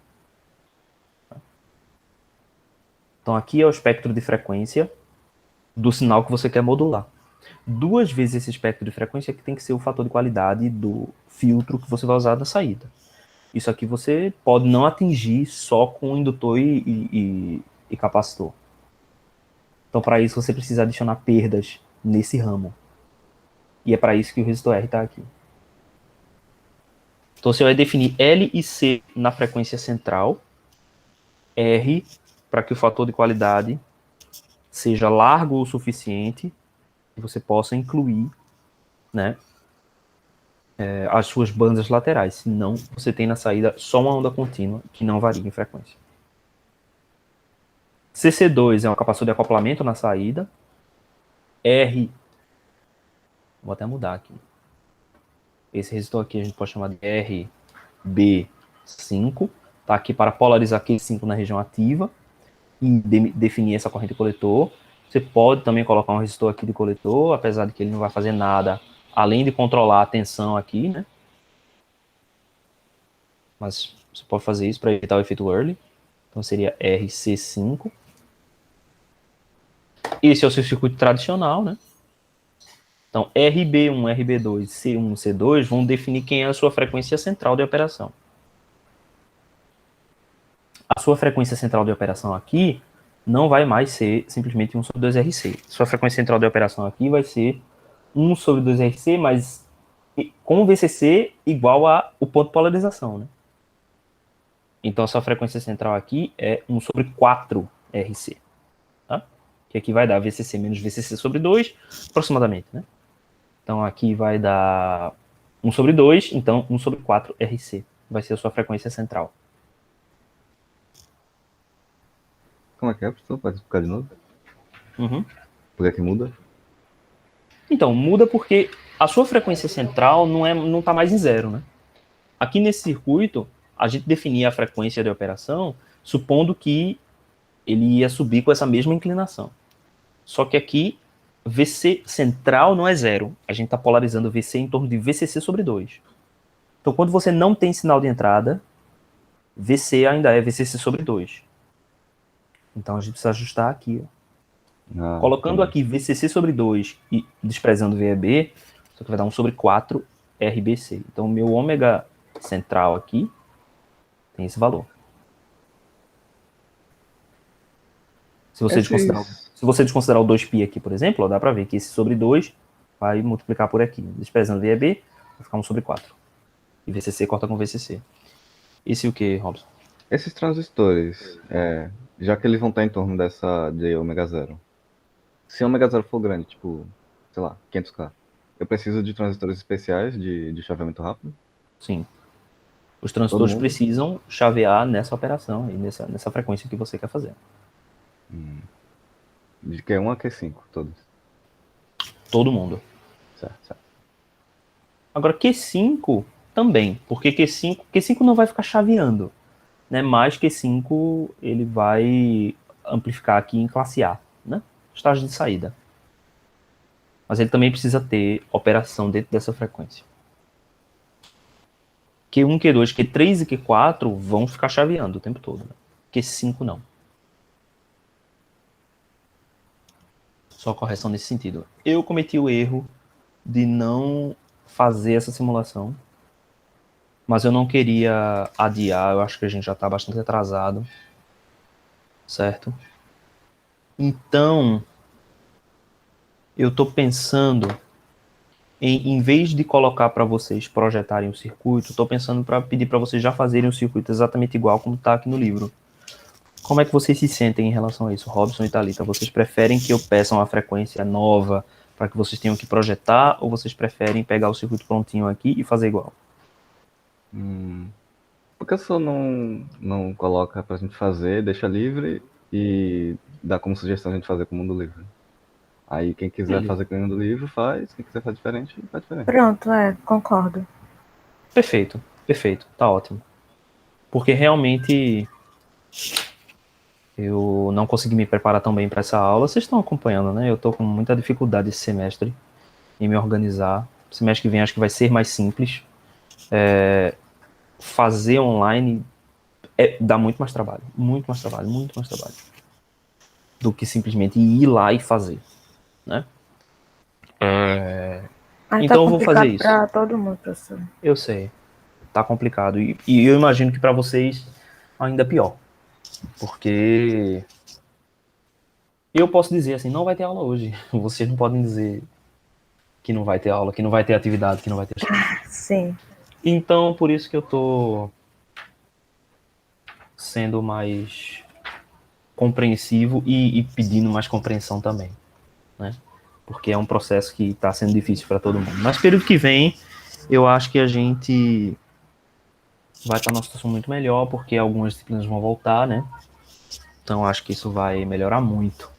Então, aqui é o espectro de frequência do sinal que você quer modular. Duas vezes esse espectro de frequência que tem que ser o fator de qualidade do filtro que você vai usar na saída. Isso aqui você pode não atingir só com indutor e capacitor. Então, para isso, você precisa adicionar perdas nesse ramo. E é para isso que o resistor R está aqui. Então, você vai definir L e C na frequência central, R para que o fator de qualidade seja largo o suficiente que você possa incluir, né, as suas bandas laterais. Senão, você tem na saída só uma onda contínua que não varia em frequência. CC2 é um capacitor de acoplamento na saída. R Vou até mudar aqui. Esse resistor aqui a gente pode chamar de RB5. Tá aqui para polarizar Q5 na região ativa e definir essa corrente de coletor. Você pode também colocar um resistor aqui de coletor, apesar de que ele não vai fazer nada, além de controlar a tensão aqui, né? Mas você pode fazer isso para evitar o efeito early. Então seria RC5. Esse é o seu circuito tradicional, né? Então, RB1, RB2, C1, C2 vão definir quem é a sua frequência central de operação. A sua frequência central de operação aqui não vai mais ser simplesmente 1 sobre 2RC. Sua frequência central de operação aqui vai ser 1 sobre 2RC, mas com o VCC igual ao ponto de polarização, né? Então, a sua frequência central aqui é 1 sobre 4RC. Tá? Que aqui vai dar VCC menos VCC sobre 2, aproximadamente, né? Então, aqui vai dar 1 sobre 2, então 1 sobre 4RC. Vai ser a sua frequência central. Como é que é, professor? Pode explicar de novo? Uhum. Por que é que muda? Então, muda porque a sua frequência central não está mais em zero, né? Aqui nesse circuito, a gente definia a frequência de operação supondo que ele ia subir com essa mesma inclinação. Só que aqui, VC central não é zero. A gente está polarizando VC em torno de VCC sobre 2. Então, quando você não tem sinal de entrada, VC ainda é VCC sobre 2. Então, a gente precisa ajustar aqui. Colocando aqui VCC sobre 2 e desprezando VEB, isso aqui vai dar 1 sobre 4 RBC. Então, o meu ômega central aqui tem esse valor. Se você desconsiderar o 2π aqui, por exemplo, ó, dá para ver que esse sobre 2 vai multiplicar por aqui. Desprezando VEB, vai ficar 1 sobre 4. E VCC corta com VCC. Esse o que, Robson? Esses transistores, já que eles vão estar em torno dessa de ômega zero, se ômega zero for grande, tipo, sei lá, 500K, eu preciso de transistores especiais de chaveamento rápido? Sim. Os transistores precisam chavear nessa operação e nessa frequência que você quer fazer. De Q1 a Q5, todos? Todo mundo. Certo. Agora, Q5 também, porque Q5 não vai ficar chaveando, né? Mas Q5 ele vai amplificar aqui em classe A, né? Estágio de saída. Mas ele também precisa ter operação dentro dessa frequência. Q1, Q2, Q3 e Q4 vão ficar chaveando o tempo todo. Né? Q5 não. Só correção nesse sentido. Eu cometi o erro de não fazer essa simulação, mas eu não queria adiar, eu acho que a gente já está bastante atrasado, certo? Então, eu estou pensando em vez de colocar para vocês projetarem o circuito, estou pensando para pedir para vocês já fazerem o circuito exatamente igual como está aqui no livro. Como é que vocês se sentem em relação a isso, Robson e Thalita? Vocês preferem que eu peça uma frequência nova para que vocês tenham que projetar, ou vocês preferem pegar o circuito prontinho aqui e fazer igual? Por que o senhor não coloca pra gente fazer, deixa livre e dá como sugestão a gente fazer com o mundo livre? Aí quem quiser fazer com o mundo livre faz, quem quiser fazer diferente, faz diferente. Pronto, concordo. Perfeito, tá ótimo. Porque realmente eu não consegui me preparar tão bem para essa aula. Vocês estão acompanhando, né? Eu estou com muita dificuldade esse semestre em me organizar. Semestre que vem acho que vai ser mais simples. Fazer online dá muito mais trabalho do que simplesmente ir lá e fazer, né? Então eu vou fazer isso. Para todo mundo, professor. Eu sei, tá complicado e eu imagino que para vocês ainda pior, porque eu posso dizer assim, não vai ter aula hoje. Vocês não podem dizer que não vai ter aula, que não vai ter atividade, que não vai ter. Sim. Então por isso que eu tô sendo mais compreensivo e pedindo mais compreensão também, né? Porque é um processo que está sendo difícil para todo mundo. Mas período que vem, eu acho que a gente vai estar numa situação muito melhor, porque algumas disciplinas vão voltar, né? Então acho que isso vai melhorar muito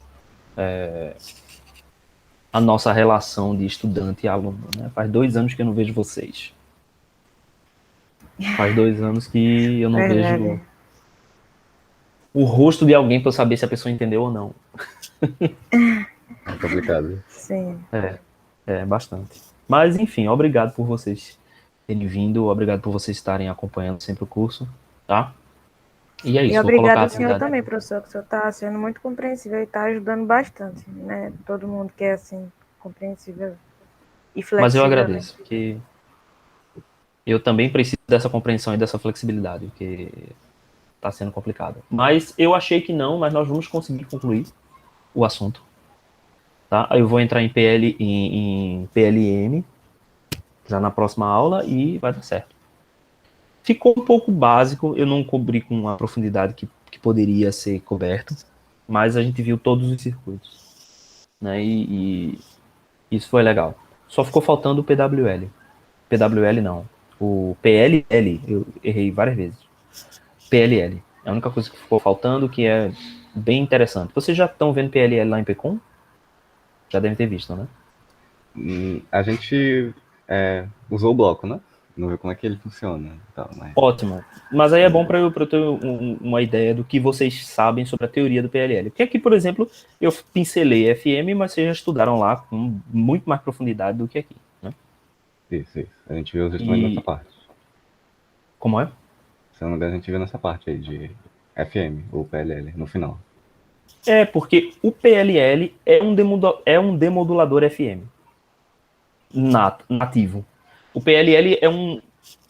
a nossa relação de estudante e aluno, né? Faz 2 anos que eu não vejo vocês. Faz 2 anos que eu não Verdade. vejo o rosto de alguém para eu saber se a pessoa entendeu ou não. É complicado. Sim. É, bastante. Mas, enfim, obrigado por vocês terem vindo, obrigado por vocês estarem acompanhando sempre o curso, tá? E é E isso, vou colocar a obrigado ao senhor atividade. também, professor, que o senhor está sendo muito compreensível e está ajudando bastante, né? Todo mundo que é assim, compreensível e Mas eu flexível, né? agradeço, porque eu também preciso dessa compreensão e dessa flexibilidade, porque está sendo complicado. Mas eu achei que não, mas nós vamos conseguir concluir o assunto, tá? Aí eu vou entrar em em PLM já na próxima aula e vai dar certo. Ficou um pouco básico, eu não cobri com a profundidade que poderia ser coberto, mas a gente viu todos os circuitos, né? E isso foi legal. Só ficou faltando o PWL. PWL não. O PLL, eu errei várias vezes. PLL. É a única coisa que ficou faltando, que é bem interessante. Vocês já estão vendo PLL lá em PCOM? Já devem ter visto, né? A gente usou o bloco, né? Não viu como é que ele funciona. Então, mas... Ótimo. Mas aí é bom para eu ter uma ideia do que vocês sabem sobre a teoria do PLL. Porque aqui, por exemplo, eu pincelei FM, mas vocês já estudaram lá com muito mais profundidade do que aqui, né? Isso. A gente viu justamente nessa parte. Como é? Se não me engano, a gente viu nessa parte aí de FM, ou PLL, no final. É, porque o PLL é um demodulador FM nativo. O PLL é um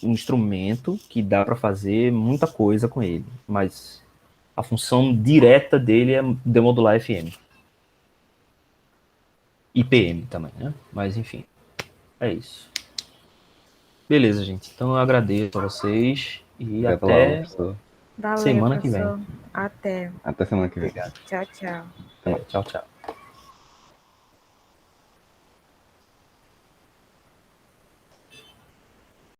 instrumento que dá para fazer muita coisa com ele, mas a função direta dele é demodular FM. IPM também, né? Mas enfim, é isso. Beleza, gente. Então eu agradeço a vocês e Obrigado pela aula, até professor. Valeu, semana que vem. professor. Até. Até semana que vem. Obrigado. Tchau, tchau. Até mais. Tchau, tchau.